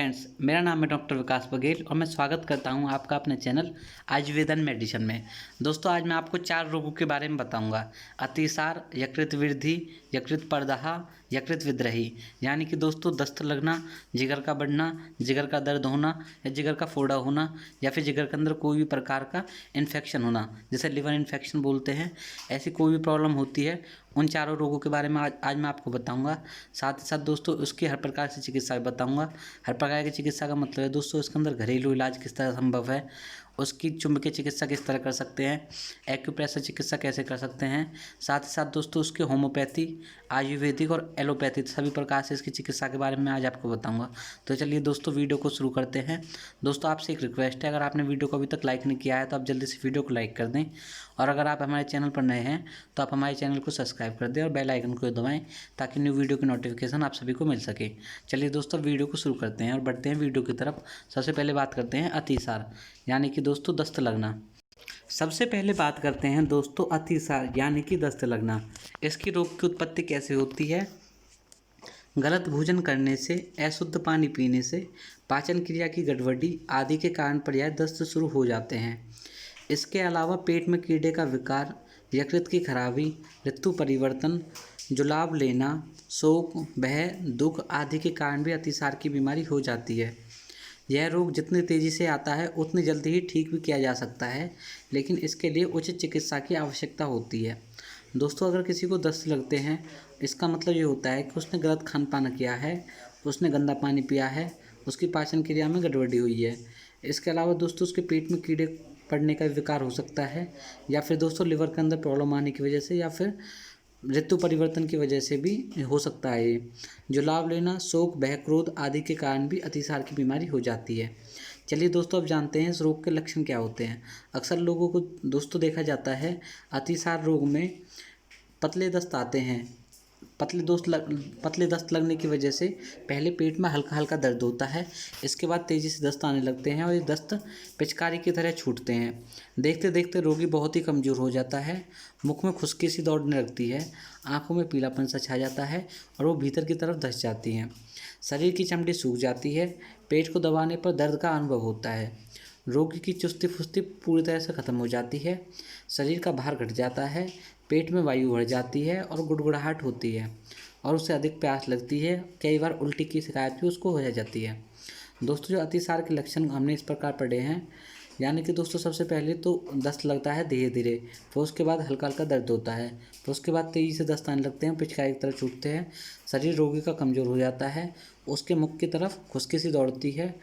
Friends, मेरा नाम है डॉक्टर विकास बघेल और मैं स्वागत करता हूं आपका अपने चैनल आयुर्वेदन मेडिसिन में। दोस्तों, आज मैं आपको 4 रोगों के बारे में बताऊंगा। अतिसार, यकृत वृद्धि, यकृत प्रदाह, यकृत विद्रही। यानी कि दोस्तों, दस्त लगना, जिगर का बढ़ना, जिगर का दर्द होना या जिगर का फोड़ा होना या फिर जिगर के अंदर कोई भी प्रकार का इन्फेक्शन होना, जैसे लिवर इन्फेक्शन बोलते हैं। ऐसी कोई भी प्रॉब्लम होती है, उन चारों रोगों के बारे में आज मैं आपको बताऊंगा। साथ ही साथ दोस्तों, उसकी हर प्रकार से चिकित्सा बताऊंगा। हर प्रकार की चिकित्सा का मतलब है दोस्तों, इसके अंदर घरेलू इलाज किस तरह संभव है, उसकी चुंबकीय चिकित्सा किस तरह कर सकते हैं, एक्यूप्रेशर चिकित्सा कैसे कर सकते हैं। साथ ही साथ दोस्तों, उसकी होम्योपैथी, आयुर्वेदिक और एलोपैथी सभी प्रकार से इसकी चिकित्सा के बारे में आज आपको बताऊंगा। तो चलिए दोस्तों, वीडियो को शुरू करते हैं। दोस्तों, आपसे एक रिक्वेस्ट है, अगर आपने वीडियो को अभी तक लाइक नहीं किया है तो आप जल्दी से वीडियो को लाइक कर दें, और अगर आप हमारे चैनल पर नए हैं तो आप हमारे चैनल को सब्सक्राइब कर दें और बेल आइकन को दबाएं ताकि न्यू वीडियो की नोटिफिकेशन आप सभी को मिल सके। चलिए दोस्तों, वीडियो को शुरू करते हैं और बढ़ते हैं वीडियो की तरफ। सबसे पहले बात करते हैं अतिसार, यानी कि दोस्तों दस्त लगना। सबसे पहले बात करते हैं दोस्तों अतिसार यानी कि दस्त लगना। इसकी रोग की उत्पत्ति कैसे होती है? गलत भोजन करने से, अशुद्ध पानी पीने से, पाचन क्रिया की गड़बड़ी आदि के कारण पर्याय दस्त शुरू हो जाते हैं। इसके अलावा पेट में कीड़े का विकार, यकृत की खराबी, ऋतु परिवर्तन, जुलाब लेना, शोक, भय, दुख आदि के कारण भी अतिसार की बीमारी हो जाती है। यह रोग जितनी तेज़ी से आता है उतनी जल्दी ही ठीक भी किया जा सकता है, लेकिन इसके लिए उचित चिकित्सा की आवश्यकता होती है। दोस्तों, अगर किसी को दस्त लगते हैं, इसका मतलब ये होता है कि उसने गलत खान पान किया है, उसने गंदा पानी पिया है, उसकी पाचन क्रिया में गड़बड़ी हुई है। इसके अलावा दोस्तों, उसके पेट में कीड़े पड़ने का विकार हो सकता है, या फिर दोस्तों लिवर के अंदर प्रॉब्लम आने की वजह से, या फिर ऋतु परिवर्तन की वजह से भी हो सकता है। ये जुलाब लेना, शोक, भय, क्रोध आदि के कारण भी अतिसार की बीमारी हो जाती है। चलिए दोस्तों, अब जानते हैं इस रोग के लक्षण क्या होते हैं। अक्सर लोगों को दोस्तों देखा जाता है अतिसार रोग में पतले दस्त आते हैं। पतले दस्त लगने की वजह से पहले पेट में हल्का हल्का दर्द होता है, इसके बाद तेज़ी से दस्त आने लगते हैं और ये दस्त पिचकारी की तरह छूटते हैं। देखते देखते रोगी बहुत ही कमज़ोर हो जाता है, मुख में खुश्की सी दौड़ने लगती है, आंखों में पीलापन सा छा जाता है और वो भीतर की तरफ धंस जाती हैं। शरीर की चमड़ी सूख जाती है, पेट को दबाने पर दर्द का अनुभव होता है। रोगी की चुस्ती फुस्ती पूरी तरह से ख़त्म हो जाती है, शरीर का भार घट जाता है, पेट में वायु बढ़ जाती है और गुड़गुड़ाहट होती है और उससे अधिक प्यास लगती है। कई बार उल्टी की शिकायत भी उसको हो जाती है। दोस्तों, जो अतिसार के लक्षण हमने इस प्रकार पढ़े हैं, यानी कि दोस्तों सबसे पहले तो दस्त लगता है धीरे धीरे, फिर उसके बाद हल्का हल्का दर्द होता है, फिर उसके बाद तेज़ी से दस्त आने लगते हैं, पिचकारी की तरह छूटते हैं, शरीर रोगी का कमज़ोर हो जाता है, उसके मुख की तरफ खुश्की सी दौड़ती है,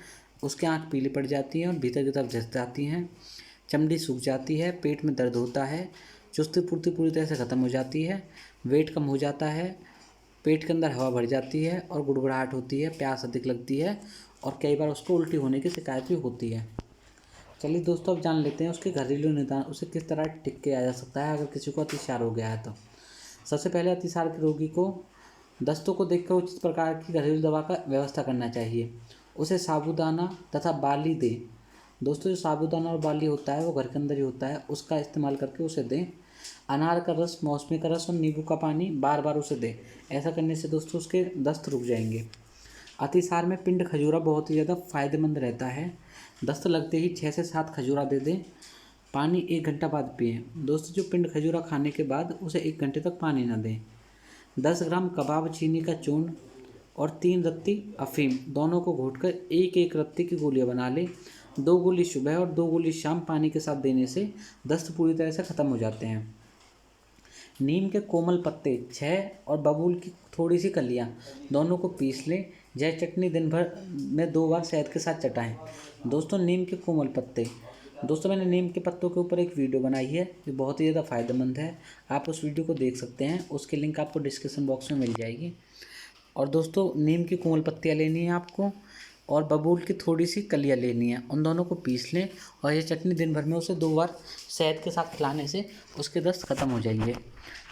उसकी आँख पीली पड़ जाती है और भीतर की तरफ धंस जाती हैं, चमड़ी सूख जाती है, पेट में दर्द होता है, चुस्ती फुर्ती पूरी तरह से ख़त्म हो जाती है, वेट कम हो जाता है, पेट के अंदर हवा भर जाती है और गुड़गुड़ाहट होती है, प्यास अधिक लगती है और कई बार उसको उल्टी होने की शिकायत भी होती है। चलिए दोस्तों, अब जान लेते हैं उसके घरेलू निदान, उसे किस तरह ठीक किया जा सकता है अगर किसी को अतिसार हो गया है तो। सबसे पहले अतिसार के रोगी को दस्तों को देखकर उचित प्रकार की घरेलू दवा का व्यवस्था करना चाहिए। उसे साबूदाना तथा बाली दें। दोस्तों, जो साबूदाना और बाली होता है वो घर के अंदर ही होता है, उसका इस्तेमाल करके उसे दें। अनार का रस, मौसमी का रस और नींबू का पानी बार बार उसे दें। ऐसा करने से दोस्तों उसके दस्त रुक जाएंगे। अतिसार में पिंड खजूरा बहुत ही ज़्यादा फायदेमंद रहता है। दस्त लगते ही 6 से 7 खजूरा दे दें। पानी 1 घंटा बाद पिएं। दोस्तों, जो पिंड खजूरा खाने के बाद उसे 1 घंटे तक पानी न दें। 10 ग्राम कबाब चीनी का चूर्ण और 3 रत्ती अफीम दोनों को घोटकर एक एक रत्ती की गोलियां बना लें। 2 गोली सुबह और 2 गोली शाम पानी के साथ देने से दस्त पूरी तरह से ख़त्म हो जाते हैं। नीम के कोमल पत्ते 6 और बबूल की थोड़ी सी कलियां दोनों को पीस लें। यह चटनी दिन भर में 2 बार शहद के साथ चटाएं। दोस्तों, नीम के कोमल पत्ते, दोस्तों मैंने नीम के पत्तों के ऊपर एक वीडियो बनाई है जो बहुत ही ज़्यादा फ़ायदेमंद है, आप उस वीडियो को देख सकते हैं, उसकी लिंक आपको डिस्क्रिप्शन बॉक्स में मिल जाएगी। और दोस्तों, नीम की कोमल पत्तियाँ लेनी है आपको और बबूल की थोड़ी सी कलियाँ लेनी है, उन दोनों को पीस लें और ये चटनी दिन भर में उसे 2 बार शहद के साथ खिलाने से उसके दस्त ख़त्म हो जाएंगे।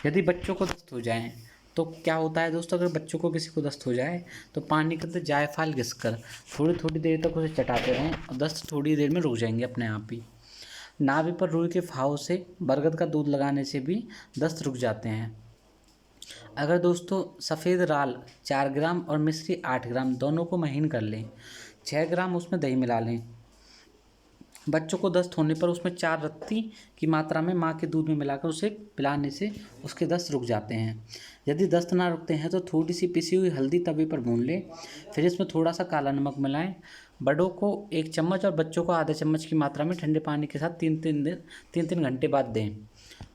यदि बच्चों को दस्त हो जाए तो क्या होता है दोस्तों, अगर बच्चों को किसी को दस्त हो जाए तो पानी के अंदर जायफल घिसकर थोड़ी थोड़ी देर तक उसे चटाते रहें और दस्त थोड़ी देर में रुक जाएंगे अपने आप ही। नाभि पर रुई के फाव से बरगद का दूध लगाने से भी दस्त रुक जाते हैं। अगर दोस्तों सफ़ेद राल 4 ग्राम और मिश्री 8 ग्राम दोनों को महीन कर लें, 6 ग्राम उसमें दही मिला लें। बच्चों को दस्त होने पर उसमें 4 रत्ती की मात्रा में माँ के दूध में मिलाकर उसे पिलाने से उसके दस्त रुक जाते हैं। यदि दस्त ना रुकते हैं तो थोड़ी सी पिसी हुई हल्दी तवे पर भून लें, फिर इसमें थोड़ा सा काला नमक मिलाएं। बड़ों को 1 चम्मच और बच्चों को आधा चम्मच की मात्रा में ठंडे पानी के साथ 3-3 घंटे बाद दें।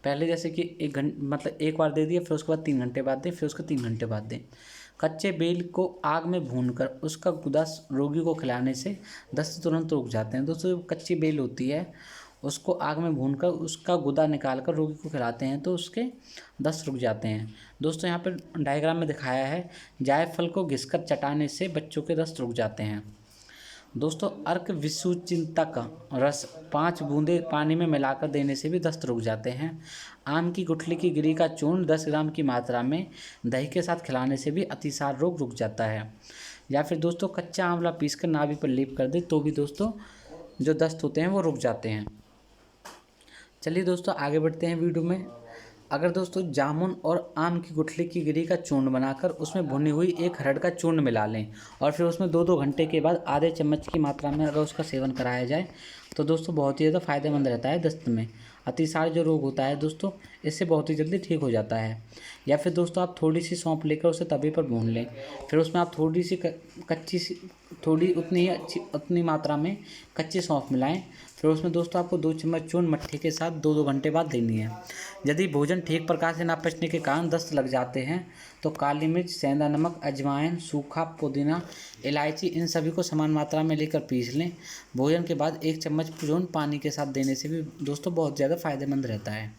पहले जैसे कि 1 बार दे दिया, फिर उसके बाद 3 घंटे बाद दें, फिर उसके 3 घंटे बाद दें। कच्चे बेल को आग में भूनकर उसका गुदा रोगी को खिलाने से दस्त तुरंत रुक जाते हैं। दोस्तों, जो कच्ची बेल होती है उसको आग में भूनकर उसका गुदा निकाल कर रोगी को खिलाते हैं तो उसके दस्त रुक जाते हैं। दोस्तों, यहाँ पर डायग्राम में दिखाया है, जायफल को घिसकर चटाने से बच्चों के दस्त रुक जाते हैं। दोस्तों, अर्क विसुचिंता का रस 5 बूंदे पानी में मिलाकर देने से भी दस्त रुक जाते हैं। आम की गुठली की गिरी का चूर्ण 10 ग्राम की मात्रा में दही के साथ खिलाने से भी अतिसार रोग रुक जाता है। या फिर दोस्तों, कच्चा आंवला पीसकर नाभि पर लेप कर दे तो भी दोस्तों जो दस्त होते हैं वो रुक जाते हैं। चलिए दोस्तों, आगे बढ़ते हैं वीडियो में। अगर दोस्तों जामुन और आम की गुठली की गिरी का चूर्ण बनाकर उसमें भुनी हुई 1 हरड़ का चूर्ण मिला लें और फिर उसमें 2-2 घंटे के बाद आधे चम्मच की मात्रा में अगर उसका सेवन कराया जाए तो दोस्तों बहुत ही ज़्यादा फायदेमंद रहता है दस्त में। अतिसार जो रोग होता है दोस्तों, इससे बहुत ही जल्दी ठीक हो जाता है। या फिर दोस्तों आप थोड़ी सी सौंफ लेकर उसे तवे पर भून लें, फिर उसमें आप थोड़ी सी कच्ची सी थोड़ी उतनी मात्रा में कच्ची सौंफ मिलाएं। फिर उसमें दोस्तों आपको 2 चम्मच चूर्ण मट्ठी के साथ 2-2 घंटे बाद देनी है। यदि भोजन ठीक प्रकार से ना पचने के कारण दस्त लग जाते हैं तो काली मिर्च, सेंधा नमक, अजवाइन, सूखा पुदीना, इलायची इन सभी को समान मात्रा में लेकर पीस लें। भोजन के बाद 1 चम्मच चूर्ण पानी के साथ देने से भी दोस्तों बहुत ज़्यादा फायदेमंद रहता है।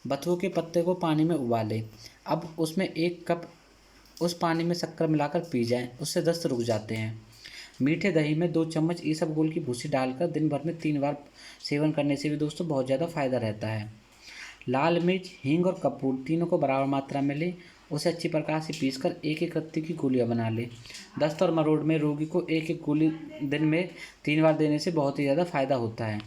बथुओं के पत्ते को पानी में उबालें। अब उसमें 1 कप उस पानी में शक्कर मिलाकर पी जाएं, उससे दस्त रुक जाते हैं। मीठे दही में 2 चम्मच इसबगोल की भूसी डालकर दिन भर में 3 बार सेवन करने से भी दोस्तों बहुत ज़्यादा फायदा रहता है। लाल मिर्च, हींग और कपूर तीनों को बराबर मात्रा में लें, उसे अच्छी प्रकार से पीसकर 1-1 रत्ती की गोलियां बना लें। दस्त और मरोड़ में रोगी को 1-1 गोली दिन में 3 बार देने से बहुत ही ज़्यादा फायदा होता है।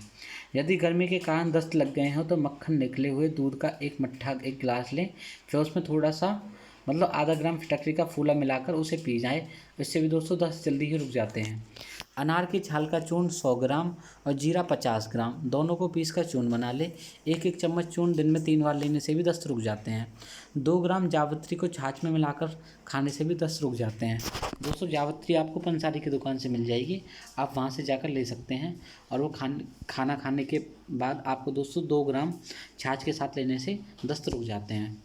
यदि गर्मी के कारण दस्त लग गए हों तो मक्खन निकले हुए दूध का 1 मट्ठा 1 गिलास लें, फिर उसमें थोड़ा सा आधा ग्राम फिटकरी का फूला मिलाकर उसे पी जाएं। इससे भी दोस्तों दस्त जल्दी ही रुक जाते हैं। अनार की छाल का चूर्ण 100 ग्राम और जीरा 50 ग्राम दोनों को पीसकर चूर्ण बना ले। 1-1 चम्मच चूर्ण दिन में 3 बार लेने से भी दस्त रुक जाते हैं। 2 ग्राम जावित्री को छाछ में मिलाकर खाने से भी दस्त रुक जाते हैं। दोस्तों, जावित्री आपको पंसारी की दुकान से मिल जाएगी, आप वहाँ से जाकर ले सकते हैं। और वो खाना खाने के बाद आपको दोस्तों 2 ग्राम छाछ के साथ लेने से दस्त रुक जाते हैं।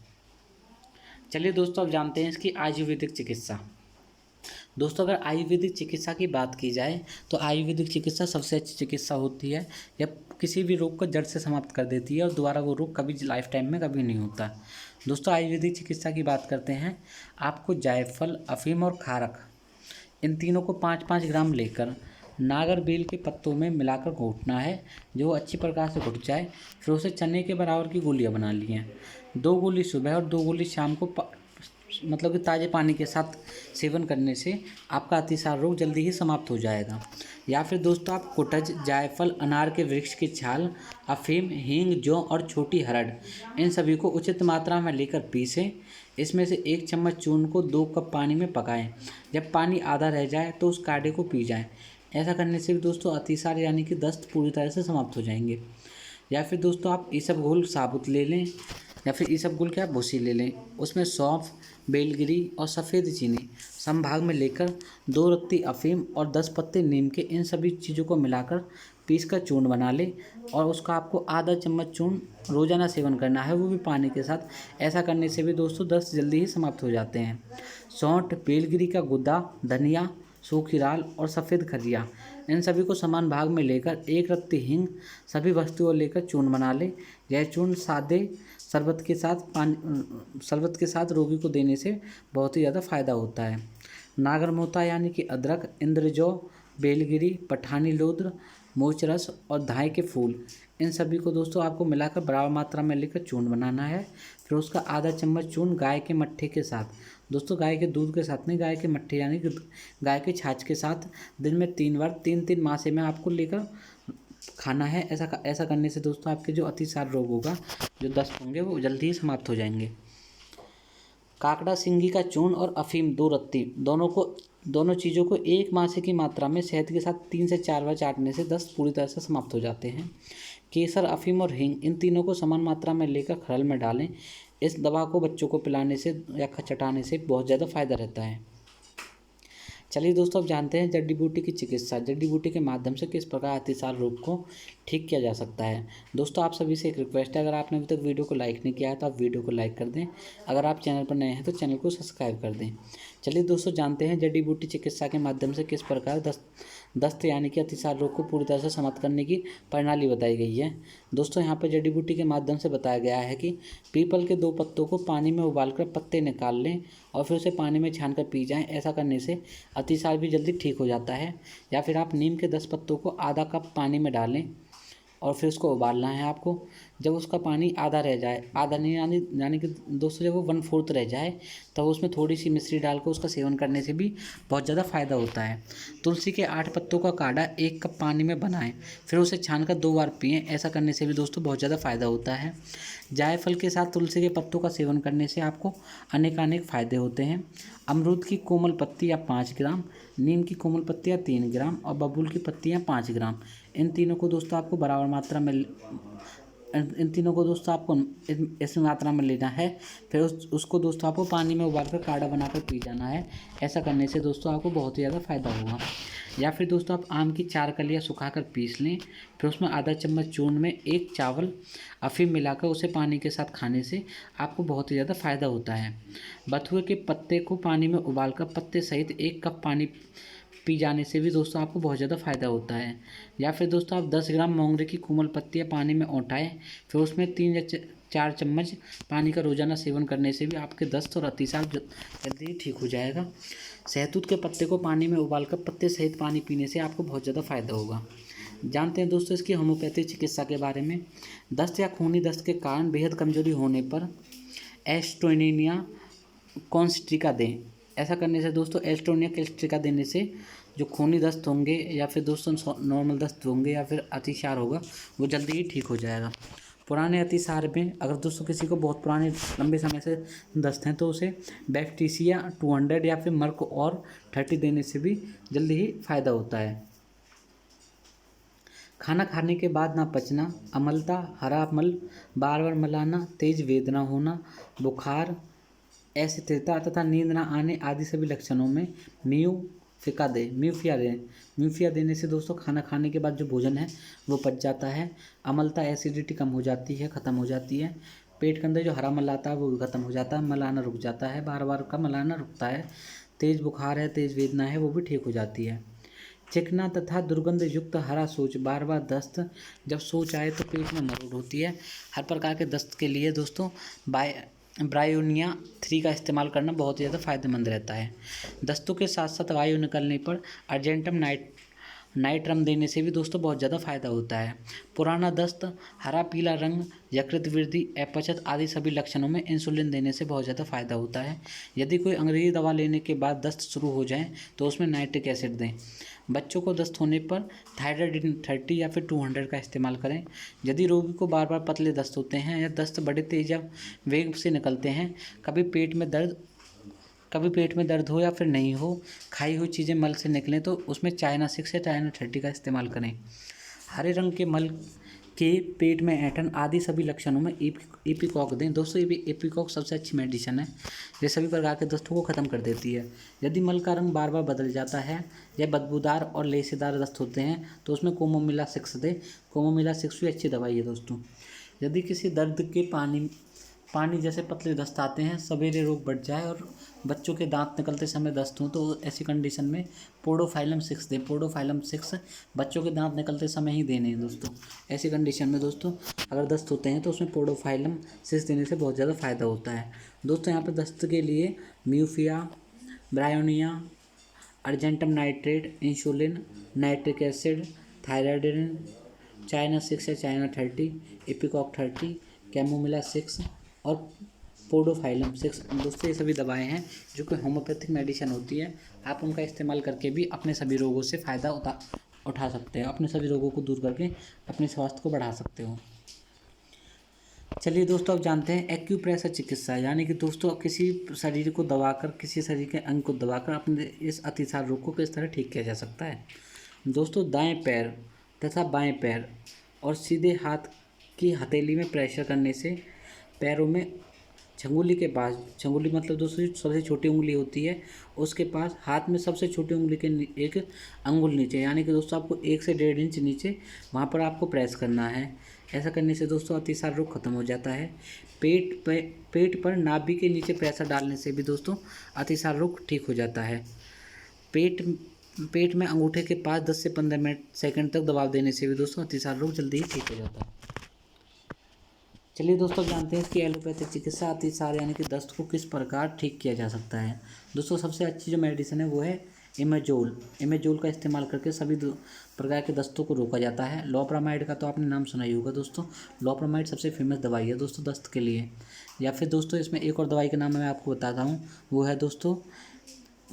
चलिए दोस्तों, अब जानते हैं इसकी आयुर्वेदिक चिकित्सा। दोस्तों, अगर आयुर्वेदिक चिकित्सा की बात की जाए तो आयुर्वेदिक चिकित्सा सबसे अच्छी चिकित्सा होती है। यह किसी भी रोग को जड़ से समाप्त कर देती है और दोबारा वो रोग कभी लाइफ टाइम में कभी नहीं होता। दोस्तों, आयुर्वेदिक चिकित्सा की बात करते हैं। आपको जायफल, अफीम और खारक इन तीनों को 5-5 ग्राम लेकर नागर बेल के पत्तों में मिलाकर घोटना है। जो अच्छी प्रकार से घुट जाए फिर उसे चने के बराबर की गोलियां बना ली हैं। 2 गोली सुबह और 2 गोली शाम को कि ताज़े पानी के साथ सेवन करने से आपका अतिसार रोग जल्दी ही समाप्त हो जाएगा। या फिर दोस्तों आप कुटज, जायफल, अनार के वृक्ष की छाल, अफीम, हींग, जौ और छोटी हरड़ इन सभी को उचित मात्रा में लेकर पीसें। इसमें से 1 चम्मच चूर्ण को 2 कप पानी में पकाएं। जब पानी आधा रह जाए तो उस काढ़े को पी जाएं। ऐसा करने से भी दोस्तों अतिसार यानी कि दस्त पूरी तरह से समाप्त हो जाएंगे। या फिर दोस्तों आप इसबगोल साबुत ले लें या फिर इसबगोल की आप भूसी ले लें। उसमें सौंफ, बेलगिरी और सफ़ेद चीनी समभाग में लेकर 2 रत्ती अफीम और 10 पत्ते नीम के इन सभी चीज़ों को मिलाकर पीसकर चूर्ण बना लें और उसका आपको आधा चम्मच चूर्ण रोज़ाना सेवन करना है, वो भी पानी के साथ। ऐसा करने से भी दोस्तों दस्त जल्दी ही समाप्त हो जाते हैं। सौंठ, बेलगिरी का गुदा, धनिया, सूखी दाल और सफ़ेद खजिया इन सभी को समान भाग में लेकर 1 रत्ती हींग सभी वस्तुओं लेकर चूर्ण बना लें। यह चूर्ण सादे शरबत के साथ रोगी को देने से बहुत ही ज़्यादा फायदा होता है। नागरमोता यानी कि अदरक, इंद्रजौ, बेलगिरी, पठानी लोद्र, मोचरस और धाय के फूल इन सभी को दोस्तों आपको मिलाकर बराबर मात्रा में लेकर चूर्ण बनाना है। फिर उसका आधा चम्मच चूर्ण गाय के मट्ठे के साथ, दोस्तों गाय के दूध के साथ नहीं, गाय के मट्ठे यानी कि गाय के छाछ के साथ दिन में 3 बार 3-3 मासे में आपको लेकर खाना है। ऐसा करने से दोस्तों आपके जो अतिसार रोग होगा, जो दस्त होंगे वो जल्दी ही समाप्त हो जाएंगे। काकड़ा सिंगी का चूर्ण और अफीम 2 रत्ती दोनों चीज़ों को 1 मासे की मात्रा में शहद के साथ 3 से 4 बार चाटने से दस्त पूरी तरह से समाप्त हो जाते हैं। केसर, अफीम और हींग इन तीनों को समान मात्रा में लेकर खरल में डालें। इस दवा को बच्चों को पिलाने से या चटाने से बहुत ज़्यादा फायदा रहता है। चलिए दोस्तों, अब जानते हैं जड़ी बूटी की चिकित्सा। जड़ी बूटी के माध्यम से किस प्रकार अतिसार रोग को ठीक किया जा सकता है। दोस्तों, आप सभी से एक रिक्वेस्ट है, अगर आपने अभी तक वीडियो को लाइक नहीं किया है तो आप वीडियो को लाइक कर दें। अगर आप चैनल पर नए हैं तो चैनल को सब्सक्राइब कर दें। चलिए दोस्तों, जानते हैं जड़ी बूटी चिकित्सा के माध्यम से किस प्रकार दस्त यानी कि अतिसार रोग को पूरी तरह से समाप्त करने की प्रणाली बताई गई है। दोस्तों, यहाँ पर जड़ी बूटी के माध्यम से बताया गया है कि पीपल के 2 पत्तों को पानी में उबालकर पत्ते निकाल लें और फिर उसे पानी में छानकर पी जाएं। ऐसा करने से अतिसार भी जल्दी ठीक हो जाता है। या फिर आप नीम के 10 पत्तों को आधा कप पानी में डालें और फिर उसको उबालना है आपको। जब उसका पानी आधा रह जाए, आधा नहीं यानी कि दोस्तों जब वो 1/4 रह जाए, तब उसमें थोड़ी सी मिश्री डालकर उसका सेवन करने से भी बहुत ज़्यादा फ़ायदा होता है। तुलसी के 8 पत्तों का काढ़ा 1 कप पानी में बनाएं, फिर उसे छानकर 2 बार पिएं। ऐसा करने से भी दोस्तों बहुत ज़्यादा फ़ायदा होता है। जायफल के साथ तुलसी के पत्तों का सेवन करने से आपको अनेकानेक फ़ायदे होते हैं। अमरूद की कोमल पत्तियाँ 5 ग्राम, नीम की कोमल पत्तियाँ 3 ग्राम और बबूल की पत्तियाँ 5 ग्राम। इन तीनों को दोस्तों आपको बराबर मात्रा में इन तीनों को दोस्तों आपको इस मात्रा में लेना है। फिर उसको दोस्तों आपको पानी में उबालकर काढ़ा बनाकर पी जाना है। ऐसा करने से दोस्तों आपको बहुत ही ज़्यादा फ़ायदा होगा। या फिर दोस्तों आप आम की 4 कलियाँ सुखाकर पीस लें, फिर उसमें आधा चम्मच चूर्ण में 1 चावल अफीम मिलाकर उसे पानी के साथ खाने से आपको बहुत ही ज़्यादा फ़ायदा होता है। बथुए के पत्ते को पानी में उबालकर पत्ते सहित 1 कप पानी पी जाने से भी दोस्तों आपको बहुत ज़्यादा फ़ायदा होता है। या फिर दोस्तों आप 10 ग्राम मोंगरे की कोमल पत्तियाँ पानी में औंटाएं, फिर उसमें 3 या 4 चम्मच पानी का रोज़ाना सेवन करने से भी आपके दस्त और अतिसार जल्दी ही ठीक हो जाएगा। सहतूत के पत्ते को पानी में उबालकर पत्ते सहित पानी पीने से आपको बहुत ज़्यादा फ़ायदा होगा। जानते हैं दोस्तों इसकी होम्योपैथी चिकित्सा के बारे में। दस्त या खूनी दस्त के कारण बेहद कमजोरी होने पर एस्टोनिया कॉन्स्ट्रिका दें। ऐसा करने से दोस्तों एस्टोनिया कॉन्स्ट्रिका देने से जो खूनी दस्त होंगे या फिर दोस्तों नॉर्मल दस्त होंगे या फिर अतिसार होगा, वो जल्दी ही ठीक हो जाएगा। पुराने अतिसार में अगर दोस्तों किसी को बहुत पुराने लंबे समय से दस्त हैं तो उसे बैक्टीसिया 200 या फिर मर्क और 30 देने से भी जल्दी ही फ़ायदा होता है। खाना खाने के बाद ना पचना, अम्लता, हरा मल, बार बार मलाना, तेज वेदना होना, बुखार, अस्थिरता तथा नींद न आने आदि सभी लक्षणों में म्यूफिया देने से दोस्तों खाना खाने के बाद जो भोजन है वो पच जाता है। अम्लता, एसिडिटी कम हो जाती है, ख़त्म हो जाती है। पेट के अंदर जो हरा मल आता है वो भी ख़त्म हो जाता है, मल आना रुक जाता है, बार बार का मल आना रुकता है। तेज़ बुखार है, तेज़ वेदना है, वो भी ठीक हो जाती है। चिकना तथा दुर्गंध युक्त हरा शौच, बार बार दस्त, जब शौच आए तो पेट में मरोड़ होती है। हर प्रकार के दस्त के लिए दोस्तों ब्रायोनिया 3 का इस्तेमाल करना बहुत ही ज़्यादा फायदेमंद रहता है। दस्तों के साथ साथ वायु निकलने पर अर्जेंटम नाइट्रम देने से भी दोस्तों बहुत ज़्यादा फायदा होता है। पुराना दस्त, हरा पीला रंग, यकृत वृद्धि, अपचत आदि सभी लक्षणों में इंसुलिन देने से बहुत ज़्यादा फायदा होता है। यदि कोई अंग्रेजी दवा लेने के बाद दस्त शुरू हो जाए तो उसमें नाइट्रिक एसिड दें। बच्चों को दस्त होने पर थायराइड 30 या फिर 200 का इस्तेमाल करें। यदि रोगी को बार बार पतले दस्त होते हैं या दस्त बड़े तेज या वेग से निकलते हैं, कभी पेट में दर्द हो या फिर नहीं हो, खाई हुई चीज़ें मल से निकलें तो उसमें चाइना 6 या चाइना 30 का इस्तेमाल करें। हरे रंग के मल के पेट में ऐंठन आदि सभी लक्षणों में एपिकॉक दें। दोस्तों ये एपिकॉक सबसे अच्छी मेडिसिन है, ये सभी प्रकार के दस्तों को ख़त्म कर देती है। यदि मल का रंग बार बार बदल जाता है या बदबूदार और लेसेदार दस्त होते हैं तो उसमें कोमोमिला 6 दें। कोमोमिला 6 भी अच्छी दवाई है दोस्तों। यदि किसी दर्द के पानी जैसे पतले दस्त आते हैं, सवेरे रोग बढ़ जाए और बच्चों के दांत निकलते समय दस्त हो तो ऐसी कंडीशन में पोडोफाइलम 6 दें। पोडोफाइलम 6 बच्चों के दांत निकलते समय ही देने हैं दोस्तों। ऐसी कंडीशन में दोस्तों अगर दस्त होते हैं तो उसमें पोडोफाइलम 6 देने से बहुत ज़्यादा फ़ायदा होता है। दोस्तों यहाँ पर दस्त के लिए म्यूफिया, bryonia, argentum nitrate, insulin, nitric acid, thyroidin, China 6 या चाइना 30, एपिकॉक 30, कैमोमिला 6 और पोडोफाइलम 6 दोस्तों ये सभी दवाएं हैं जो कि होम्योपैथिक मेडिसिन होती है। आप उनका इस्तेमाल करके भी अपने सभी रोगों से फ़ायदा उठा सकते हैं, अपने सभी रोगों को दूर करके अपने स्वास्थ्य को बढ़ा सकते हो। चलिए दोस्तों, अब जानते हैं एक्यूप्रेशर चिकित्सा, यानी कि दोस्तों किसी शरीर को दबाकर, किसी शरीर के अंग को दबाकर अपने इस अतिसार रोग को किस तरह ठीक किया जा सकता है। दोस्तों, दाएं पैर तथा बाएं पैर और सीधे हाथ की हथेली में प्रेशर करने से पैरों में छंगुली के पास, छंगुली मतलब दोस्तों सबसे छोटी उंगली होती है, उसके पास हाथ में सबसे छोटी उंगली के एक अंगुल नीचे, यानी कि दोस्तों आपको 1 से 1.5 इंच नीचे वहाँ पर आपको प्रेस करना है। ऐसा करने से दोस्तों अतिसार रोग खत्म हो जाता है। पेट पर नाभि के नीचे प्रेशर डालने से भी दोस्तों अतिसार रोग ठीक हो जाता है। पेट पेट में अंगूठे के पास 10 से 15 सेकंड तक दबाव देने से भी दोस्तों अतिसार रोग जल्दी ही ठीक हो जाता है। चलिए दोस्तों, जानते हैं इसकी एलोपैथिक चिकित्सा अतिसार यानी कि दस्त को किस प्रकार ठीक किया जा सकता है। दोस्तों, सबसे अच्छी जो मेडिसिन है वो है इमेजोल। इमेजोल का इस्तेमाल करके सभी प्रकार के दस्तों को रोका जाता है। लोपेरामाइड का तो आपने नाम सुना ही होगा दोस्तों। लोपेरामाइड सबसे फेमस दवाई है दोस्तों दस्त के लिए। या फिर दोस्तों इसमें एक और दवाई का नाम मैं आपको बताता हूँ, वो है दोस्तों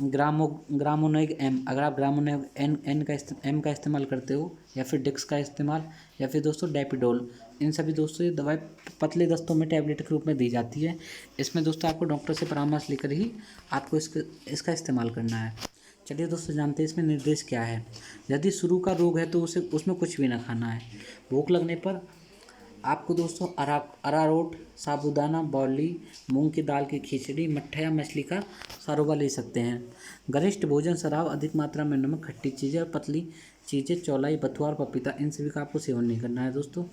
ग्रामोनेग एम। अगर आप ग्रामोनेग एम का इस्तेमाल करते हो, या फिर डिक्स का इस्तेमाल, या फिर दोस्तों डेपिडोल, इन सभी दोस्तों ये दवाई पतले दस्तों में टैबलेट के रूप में दी जाती है। इसमें दोस्तों आपको डॉक्टर से परामर्श लेकर ही आपको इसका इस्तेमाल करना है। चलिए दोस्तों, जानते हैं इसमें निर्देश क्या है। यदि शुरू का रोग है तो उसमें कुछ भी ना खाना है। भूख लगने पर आपको दोस्तों अरारोट, साबूदाना, बॉर्ली, मूंग की दाल की खिचड़ी, मट्ठा या मछली का सरोबा ले सकते हैं। गरिष्ठ भोजन, शराब, अधिक मात्रा में नमक, खट्टी चीज़ें और पतली चीज़ें, चौलाई, बथुआ और पपीता, इन सभी का आपको सेवन नहीं करना है दोस्तों।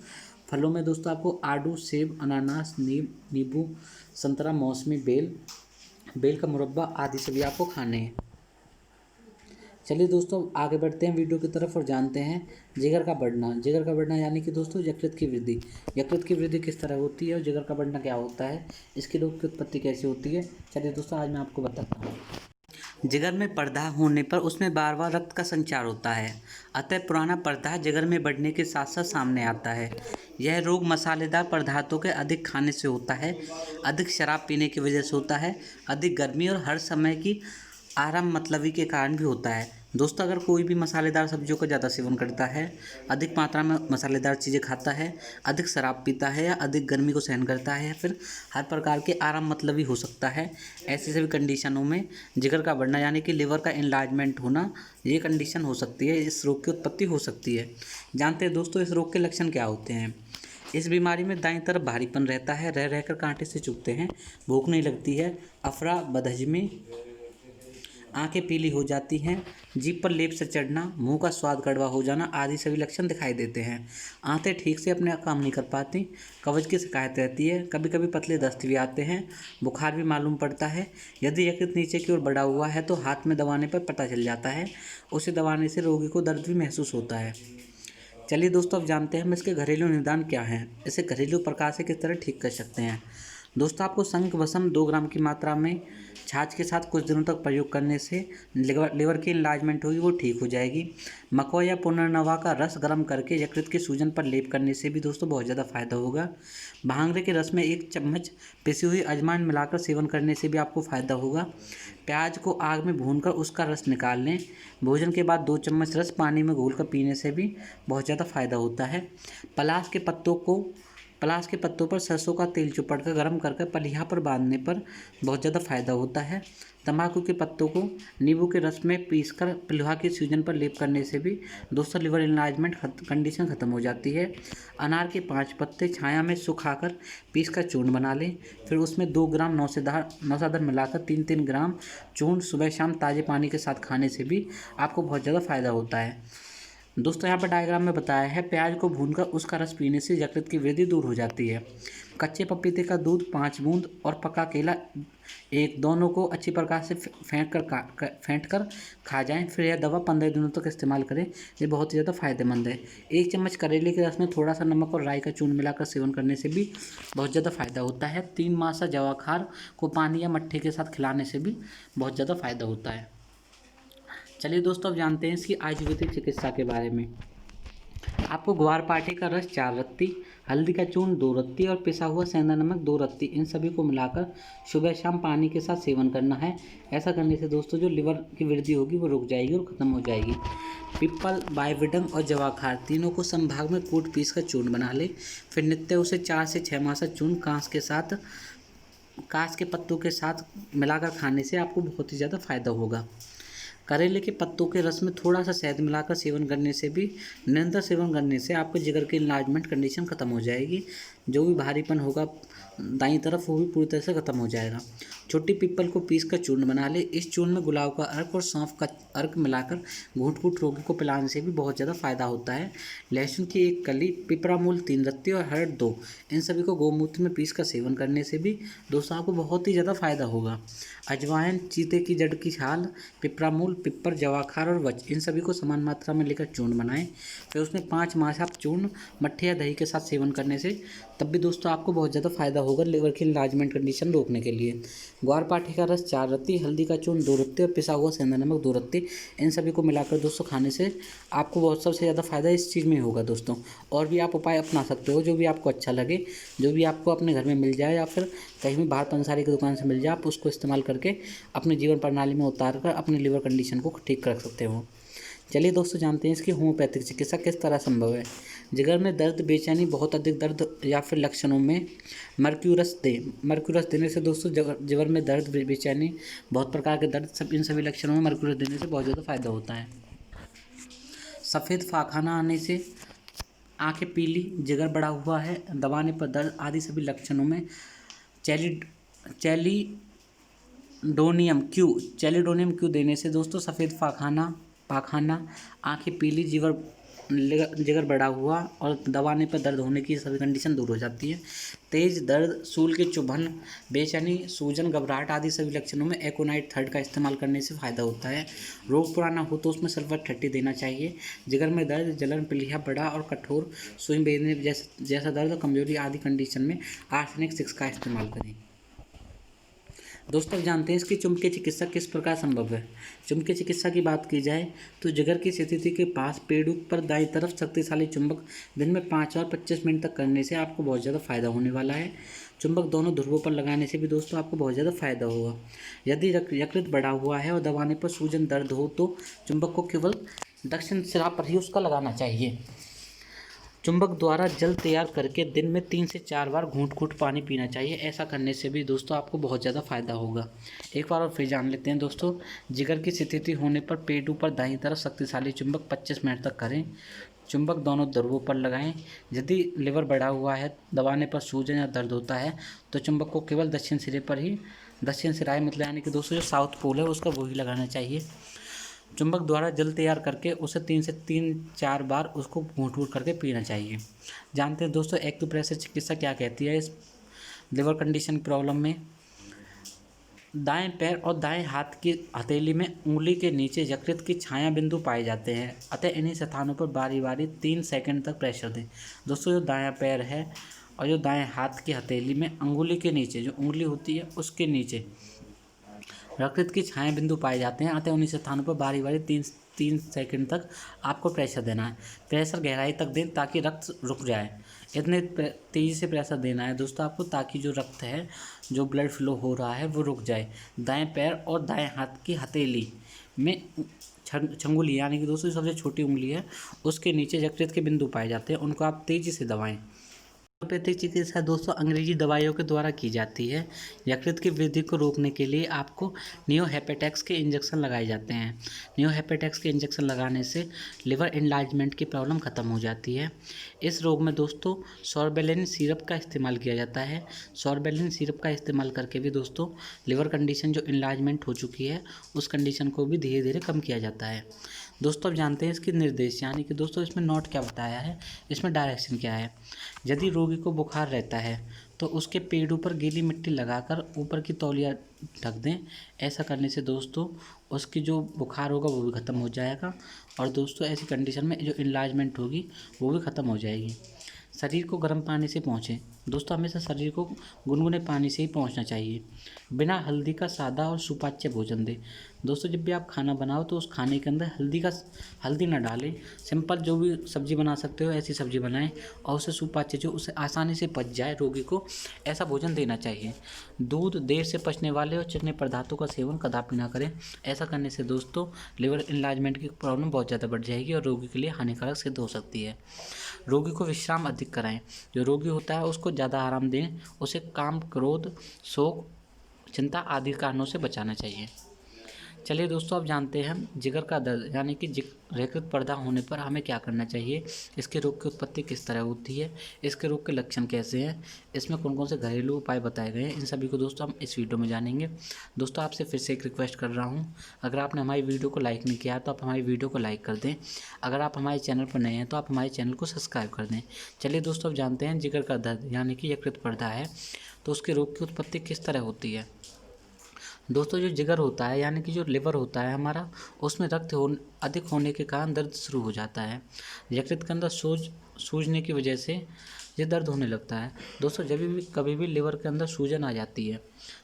फलों में दोस्तों आपको आड़ू, सेब, अनानास, नींबू, संतरा, मौसमी, बेल का मुरब्बा आदि सभी आपको खाने हैं। चलिए दोस्तों, आगे बढ़ते हैं वीडियो की तरफ और जानते हैं जिगर का बढ़ना। जिगर का बढ़ना यानी कि दोस्तों यकृत की वृद्धि। यकृत की वृद्धि किस तरह होती है और जिगर का बढ़ना क्या होता है, इसके रोग की उत्पत्ति कैसे होती है, चलिए दोस्तों आज मैं आपको बताता हूँ। जिगर में पर्दा होने पर उसमें बार बार रक्त का संचार होता है, अतः पुराना पर्दा जिगर में बढ़ने के साथ साथ सामने आता है। यह रोग मसालेदार पदार्थों के अधिक खाने से होता है, अधिक शराब पीने की वजह से होता है, अधिक गर्मी और हर समय की आराम मतलबी के कारण भी होता है। दोस्तों, अगर कोई भी मसालेदार सब्जियों का ज़्यादा सेवन करता है, अधिक मात्रा में मसालेदार चीज़ें खाता है, अधिक शराब पीता है, या अधिक गर्मी को सहन करता है, या फिर हर प्रकार के आराम मतलबी हो सकता है, ऐसी सभी कंडीशनों में जिगर का बढ़ना यानी कि लिवर का इनलार्जमेंट होना, ये कंडीशन हो सकती है, इस रोग की उत्पत्ति हो सकती है। जानते हैं दोस्तों इस रोग के लक्षण क्या होते हैं। इस बीमारी में दाईं तरफ भारीपन रहता है, रह रहकर कांटे से चुभते हैं, भूख नहीं लगती है, अफरा बदहजमी, आंखें पीली हो जाती हैं, जीभ पर लेप से चढ़ना, मुंह का स्वाद कड़वा हो जाना आदि सभी लक्षण दिखाई देते हैं। आंतें ठीक से अपने काम नहीं कर पाती, कब्ज की शिकायत रहती है, कभी कभी पतले दस्त भी आते हैं, बुखार भी मालूम पड़ता है। यदि यकृत नीचे की ओर बढ़ा हुआ है तो हाथ में दबाने पर पता चल जाता है, उसे दबाने से रोगी को दर्द भी महसूस होता है। चलिए दोस्तों, अब जानते हैं हम इसके घरेलू निदान क्या हैं, इसे घरेलू प्रकार से किस तरह ठीक कर सकते हैं। दोस्तों, आपको शंख भस्म 2 ग्राम की मात्रा में छाछ के साथ कुछ दिनों तक प्रयोग करने से लिवर की इनलार्जमेंट होगी वो ठीक हो जाएगी। मकोई या पुनर्नवा का रस गर्म करके यकृत की सूजन पर लेप करने से भी दोस्तों बहुत ज़्यादा फायदा होगा। भांगड़े के रस में 1 चम्मच पिसी हुई अजवाइन मिलाकर सेवन करने से भी आपको फ़ायदा होगा। प्याज को आग में भूनकर उसका रस निकाल लें। भोजन के बाद 2 चम्मच रस पानी में घोलकर पीने से भी बहुत ज़्यादा फ़ायदा होता है। पलाश के पत्तों पर सरसों का तेल चुपड़कर गर्म करके पलिहा पर बांधने पर बहुत ज़्यादा फायदा होता है। तंबाकू के पत्तों को नींबू के रस में पीसकर पलिहा की सूजन पर लेप करने से भी दोस्तों लिवर इनलार्जमेंट कंडीशन खत्म हो जाती है। अनार के 5 पत्ते छाया में सुखाकर पीसकर चूर्ण बना लें, फिर उसमें 2 ग्राम नौसादर मिलाकर 3-3 ग्राम चूर्ण सुबह शाम ताज़े पानी के साथ खाने से भी आपको बहुत ज़्यादा फायदा होता है। दोस्तों, यहाँ पर डायग्राम में बताया है, प्याज को भूनकर उसका रस पीने से यकृत की वृद्धि दूर हो जाती है। कच्चे पपीते का दूध 5 बूंद और पका केला 1, दोनों को अच्छी प्रकार से फेंट कर खा जाएं। फिर यह दवा 15 दिनों तक इस्तेमाल करें, ये बहुत ही ज़्यादा फायदेमंद है। 1 चम्मच करेले के रस में थोड़ा सा नमक और राई का चूर्ण मिलाकर सेवन करने से भी बहुत ज़्यादा फायदा होता है। 3 मासा जवाखार को पानी या मट्ठे के साथ खिलाने से भी बहुत ज़्यादा फायदा होता है। चलिए दोस्तों, अब जानते हैं इसकी आयुर्वेदिक चिकित्सा के बारे में। आपको ग्वारपाठे का रस 4 रत्ती, हल्दी का चूर्ण 2 रत्ती और पिसा हुआ सेंधा नमक 2 रत्ती, इन सभी को मिलाकर सुबह शाम पानी के साथ सेवन करना है। ऐसा करने से दोस्तों जो लिवर की वृद्धि होगी वो रुक जाएगी और ख़त्म हो जाएगी। पीपल, बाइविडम और जवाखार तीनों को समभाग में कूट पीस कर चूर्ण बना ले। फिर नित्य उसे 4 से 6 मास चूर्ण कांस के पत्तों के साथ मिलाकर खाने से आपको बहुत ही ज़्यादा फायदा होगा। करेले के पत्तों के रस में थोड़ा सा शहद मिलाकर सेवन करने से भी निरंतर सेवन करने से आपके जिगर की इनलार्जमेंट कंडीशन खत्म हो जाएगी। जो भी भारीपन होगा दाईं तरफ वो भी पूरी तरह से खत्म हो जाएगा। छोटी पीपल को पीस कर चूर्ण बना ले। इस चूर्ण में गुलाब का अर्क और सौंफ का अर्क मिलाकर घूंट घूंट रोगी को पिलाने से भी बहुत ज़्यादा फायदा होता है। लहसुन की 1 कली, पिपरामूल 3 रत्ती और हरड़ 2, इन सभी को गौमूत्र में पीस कर सेवन करने से भी दोस्तों आपको बहुत ही ज़्यादा फायदा होगा। अजवाइन, चीते की जड़ की छाल, पिपरामूल, पिप्पर, जवाखार और वच, इन सभी को समान मात्रा में लेकर चूर्ण बनाएं। फिर उसमें 5 मास आप चूर्ण मट्ठे या दही के साथ सेवन करने से तब भी दोस्तों आपको बहुत ज़्यादा फायदा होगा लिवर की इनलार्जमेंट कंडीशन रोकने के लिए। ग्वारपाठे का रस 4 रत्ती, हल्दी का चूर्ण 2 रत्ती और पिसा हुआ सेंधा नमक 2 रत्ती, इन सभी को मिलाकर दोस्तों खाने से आपको बहुत सबसे ज़्यादा फायदा इस चीज़ में होगा दोस्तों। और भी आप उपाय अपना सकते हो जो भी आपको अच्छा लगे, जो भी आपको अपने घर में मिल जाए या फिर कहीं भी बाहर पंसारी की दुकान से मिल जाए, आप उसको इस्तेमाल करके अपने जीवन प्रणाली में उतार कर अपने लिवर कंडीशन को ठीक कर सकते हो। चलिए दोस्तों जानते हैं इसकी होम्योपैथिक चिकित्सा किस तरह संभव है। जिगर में दर्द, बेचैनी, बहुत अधिक दर्द या फिर लक्षणों में मर्क्यूरस दें। मर्क्यूरस देने से दोस्तों जिगर में दर्द, बेचैनी, बहुत प्रकार के दर्द, सब इन सभी लक्षणों में मर्क्यूरस देने से बहुत ज़्यादा फायदा होता है। सफ़ेद फाखाना आने से, आंखें पीली, जिगर बढ़ा हुआ है, दबाने पर दर्द आदि सभी लक्षणों में चैलिडोनियम क्यू देने से दोस्तों सफ़ेद पाखाना, आंखें पीली, जिगर बढ़ा हुआ और दबाने पर दर्द होने की सभी कंडीशन दूर हो जाती है। तेज दर्द, सूल के चुभन, बेचैनी, सूजन, घबराहट आदि सभी लक्षणों में एकोनाइट 3 का इस्तेमाल करने से फायदा होता है। रोग पुराना हो तो उसमें सल्फर 30 देना चाहिए। जिगर में दर्द, जलन, पीलिया बड़ा और कठोर, सुई बेचने जैसा दर्द और कमजोरी आदि कंडीशन में आर्सेनिक 6 का इस्तेमाल करें। दोस्तों अब जानते हैं इसकी चुंबकीय चिकित्सा किस प्रकार संभव है। चुंबकीय चिकित्सा की बात की जाए तो जिगर की स्थिति के पास पेड़ू पर दाईं तरफ शक्तिशाली चुंबक दिन में 5 और 25 मिनट तक करने से आपको बहुत ज़्यादा फायदा होने वाला है। चुंबक दोनों ध्रुवों पर लगाने से भी दोस्तों आपको बहुत ज़्यादा फायदा होगा। यदि यकृत बढ़ा हुआ है और दबाने पर सूजन दर्द हो तो चुंबक को केवल दक्षिण सिरा पर ही उसका लगाना चाहिए। चुंबक द्वारा जल तैयार करके दिन में 3 से 4 बार घूंट घूंट पानी पीना चाहिए। ऐसा करने से भी दोस्तों आपको बहुत ज़्यादा फायदा होगा। एक बार और फिर जान लेते हैं दोस्तों। जिगर की स्थिति होने पर पेट ऊपर दाईं तरफ शक्तिशाली चुंबक 25 मिनट तक करें। चुंबक दोनों ध्रुवों पर लगाएं। यदि लिवर बढ़ा हुआ है, दबाने पर सूजन या दर्द होता है तो चुंबक को केवल दक्षिण सिराए मतलब यानी कि दोस्तों जो साउथ पोल है उसका वही लगाना चाहिए। चुंबक द्वारा जल तैयार करके उसे 3 से 4 बार उसको घूंट घूंट करके पीना चाहिए। जानते हैं दोस्तों एक्यूप्रेशर चिकित्सा क्या कहती है इस लिवर कंडीशन प्रॉब्लम में। दाएं पैर और दाएं हाथ की हथेली में उंगली के नीचे यकृत की छाया बिंदु पाए जाते हैं, अतः इन्हीं स्थानों पर बारी बारी 3 सेकंड तक प्रेशर दें। दोस्तों जो दायां पैर है और जो दाएं हाथ की हथेली में अंगुली के नीचे जो उंगली होती है उसके नीचे यकृत की छाया बिंदु पाए जाते हैं, अतः उन्हीं स्थानों पर बारी बारी 3 सेकंड तक आपको प्रेशर देना है। प्रेशर गहराई तक दें ताकि रक्त रुक जाए। इतने तेज़ी से प्रेशर देना है दोस्तों आपको ताकि जो रक्त है, जो ब्लड फ्लो हो रहा है वो रुक जाए। दाएं पैर और दाएं हाथ की हथेली में छंगुली यानी कि दोस्तों सबसे छोटी उंगली है उसके नीचे यकृत के बिंदु पाए जाते हैं, उनको आप तेज़ी से दबाएँ। होम्योपैथिक चिकित्सा दोस्तों अंग्रेजी दवाइयों के द्वारा की जाती है। यकृत की वृद्धि को रोकने के लिए आपको नियोहेपेटेक्स के इंजेक्शन लगाए जाते हैं। नियोहेपेटेक्स के इंजेक्शन लगाने से लिवर एनलार्जमेंट की प्रॉब्लम खत्म हो जाती है। इस रोग में दोस्तों सॉर्बेलिन सिरप का इस्तेमाल किया जाता है। सॉर्बेलिन सिरप का इस्तेमाल करके भी दोस्तों लिवर कंडीशन जो एनलार्जमेंट हो चुकी है उस कंडीशन को भी धीरे धीरे कम किया जाता है। दोस्तों अब जानते हैं इसके निर्देश यानी कि दोस्तों इसमें नोट क्या बताया है, इसमें डायरेक्शन क्या है। यदि रोगी को बुखार रहता है तो उसके पेड़ों पर गीली मिट्टी लगाकर ऊपर की तौलिया ढक दें। ऐसा करने से दोस्तों उसकी जो बुखार होगा वो भी ख़त्म हो जाएगा और दोस्तों ऐसी कंडीशन में जो इनलार्जमेंट होगी वो भी ख़त्म हो जाएगी। शरीर को गर्म पानी से पोंछें। दोस्तों हमेशा शरीर को गुनगुने पानी से ही पोंछना चाहिए। बिना हल्दी का सादा और सुपाच्य भोजन दें। दोस्तों जब भी आप खाना बनाओ तो उस खाने के अंदर हल्दी ना डालें। सिंपल जो भी सब्ज़ी बना सकते हो ऐसी सब्ज़ी बनाएं और उसे सुपाच्य जो उसे आसानी से पच जाए रोगी को, ऐसा भोजन देना चाहिए। दूध, देर से पचने वाले और चिकने पदार्थों का सेवन कदापि ना करें। ऐसा करने से दोस्तों लिवर इनलार्जमेंट की प्रॉब्लम बहुत ज़्यादा बढ़ जाएगी और रोगी के लिए हानिकारक सिद्ध हो सकती है। रोगी को विश्राम अधिक कराएं। जो रोगी होता है उसको ज़्यादा आराम दें। उसे काम, क्रोध, शोक, चिंता आदि कारणों से बचाना चाहिए। चलिए दोस्तों अब जानते हैं हम जिगर का दर्द यानी कि यकृत पर्दा होने पर हमें क्या करना चाहिए, इसके रोग की उत्पत्ति किस तरह होती है, इसके रोग के लक्षण कैसे हैं, इसमें कौन कौन से घरेलू उपाय बताए गए हैं, इन सभी को दोस्तों हम इस वीडियो में जानेंगे। दोस्तों आपसे फिर से एक रिक्वेस्ट कर रहा हूँ, अगर आपने हमारी वीडियो को लाइक नहीं किया तो आप हमारी वीडियो को लाइक कर दें। अगर आप हमारे चैनल पर नए हैं तो आप हमारे चैनल को सब्सक्राइब कर दें। चलिए दोस्तों अब जानते हैं जिगर का दर्द यानी कि यकृत पर्दा है तो उसके रोग की उत्पत्ति किस तरह होती है। दोस्तों जो जिगर होता है यानी कि जो लिवर होता है हमारा, उसमें अधिक होने के कारण दर्द शुरू हो जाता है। यकृत के अंदर सूजने की वजह से ये दर्द होने लगता है। दोस्तों जब भी कभी भी लिवर के अंदर सूजन आ जाती है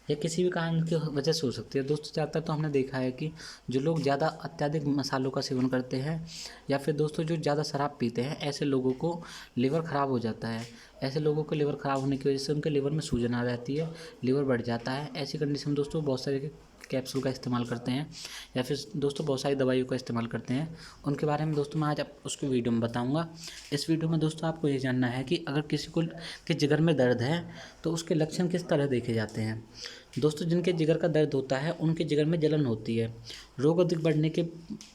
या किसी भी कारण की वजह से हो सकती है। दोस्तों ज़्यादातर तो हमने देखा है कि जो लोग ज़्यादा अत्यधिक मसालों का सेवन करते हैं या फिर दोस्तों जो ज़्यादा शराब पीते हैं, ऐसे लोगों को लिवर ख़राब हो जाता है। ऐसे लोगों को लिवर ख़राब होने की वजह से उनके लिवर में सूजन आ जाती है, लिवर बढ़ जाता है। ऐसी कंडीशन में दोस्तों बहुत सारे कैप्सूल का इस्तेमाल करते हैं या फिर दोस्तों बहुत सारी दवाइयों का इस्तेमाल करते हैं। उनके बारे में दोस्तों मैं आज आप उसको वीडियो में बताऊंगा। इस वीडियो में दोस्तों आपको ये जानना है कि अगर किसी को के जिगर में दर्द है तो उसके लक्षण किस तरह देखे जाते हैं। दोस्तों जिनके जिगर का दर्द होता है उनके जिगर में जलन होती है। रोग अधिक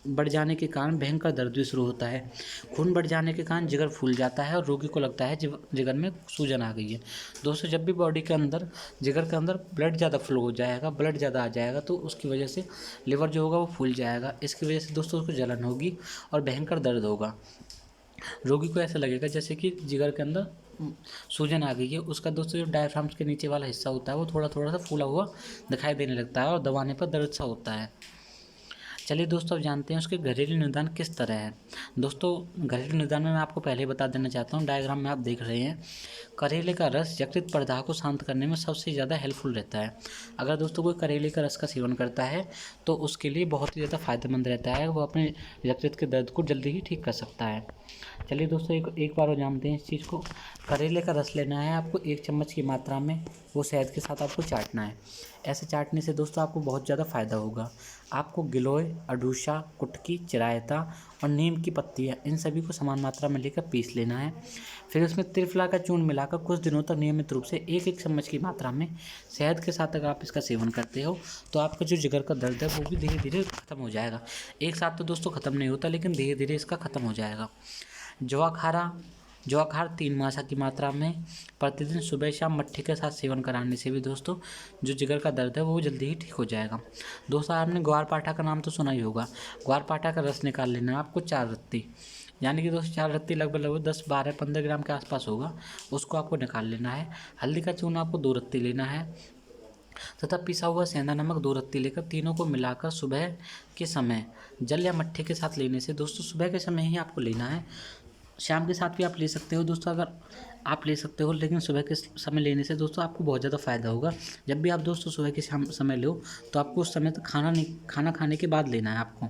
बढ़ जाने के कारण भयंकर दर्द भी शुरू होता है। खून बढ़ जाने के कारण जिगर फूल जाता है और रोगी को लगता है जिगर में सूजन आ गई है। दोस्तों जब भी बॉडी के अंदर जिगर के अंदर ब्लड ज़्यादा फ्लो हो जाएगा, ब्लड ज़्यादा आ जाएगा तो उसकी वजह से लिवर जो होगा वो फूल जाएगा। इसकी वजह से दोस्तों उसको जलन होगी और भयंकर दर्द होगा। रोगी को ऐसा लगेगा जैसे कि जिगर के अंदर सूजन आ गई है। उसका दोस्तों जो डायफ्राम्स के नीचे वाला हिस्सा होता है वो थोड़ा थोड़ा सा फूला हुआ दिखाई देने लगता है और दबाने पर दर्द सा होता है। चलिए दोस्तों अब जानते हैं उसके घरेलू निदान किस तरह है। दोस्तों घरेलू निदान में मैं आपको पहले ही बता देना चाहता हूँ, डायग्राम में आप देख रहे हैं करेले का रस यकृत प्रदाह को शांत करने में सबसे ज़्यादा हेल्पफुल रहता है। अगर दोस्तों कोई करेले का रस का सेवन करता है तो उसके लिए बहुत ही ज़्यादा फायदेमंद रहता है, वो अपने यकृत के दर्द को जल्दी ही ठीक कर सकता है। चलिए दोस्तों एक बार और जानते हैं इस चीज़ को। करेले का रस लेना है आपको 1 चम्मच की मात्रा में, वो शहद के साथ आपको चाटना है। ऐसे चाटने से दोस्तों आपको बहुत ज़्यादा फ़ायदा होगा। आपको गिलोय, अडूसा, कुटकी, चिरायता और नीम की पत्तियाँ इन सभी को समान मात्रा में लेकर पीस लेना है। फिर उसमें त्रिफला का चूर्ण मिलाकर कुछ दिनों तक नियमित रूप से 1-1 चम्मच की मात्रा में शहद के साथ अगर आप इसका सेवन करते हो तो आपका जो जिगर का दर्द है वो भी धीरे धीरे ख़त्म हो जाएगा। एक साथ तो दोस्तों ख़त्म नहीं होता लेकिन धीरे धीरे इसका ख़त्म हो जाएगा। जवाखार 3 मासा की मात्रा में प्रतिदिन सुबह शाम मट्ठी के साथ सेवन कराने से भी दोस्तों जो जिगर का दर्द है वो जल्दी ही ठीक हो जाएगा। दोस्तों आपने ग्वारपाठा का नाम तो सुना ही होगा। ग्वारपाठा का रस निकाल लेना है आपको 4 रत्ती, यानी कि दोस्तों 4 रत्ती लगभग 10, 12, 15 ग्राम के आसपास होगा, उसको आपको निकाल लेना है। हल्दी का चूर्ण आपको 2 रत्ती लेना है तथा पिसा हुआ सेंधा नमक 2 रत्ती लेकर तीनों को मिलाकर सुबह के समय जल या मट्ठी के साथ लेने से दोस्तों सुबह के समय ही आपको लेना है। शाम के साथ भी आप ले सकते हो दोस्तों, अगर आप ले सकते हो, लेकिन सुबह के समय लेने से दोस्तों आपको बहुत ज़्यादा फ़ायदा होगा। जब भी आप दोस्तों सुबह के समय लो तो आपको उस समय तक खाना खाने के बाद लेना है। आपको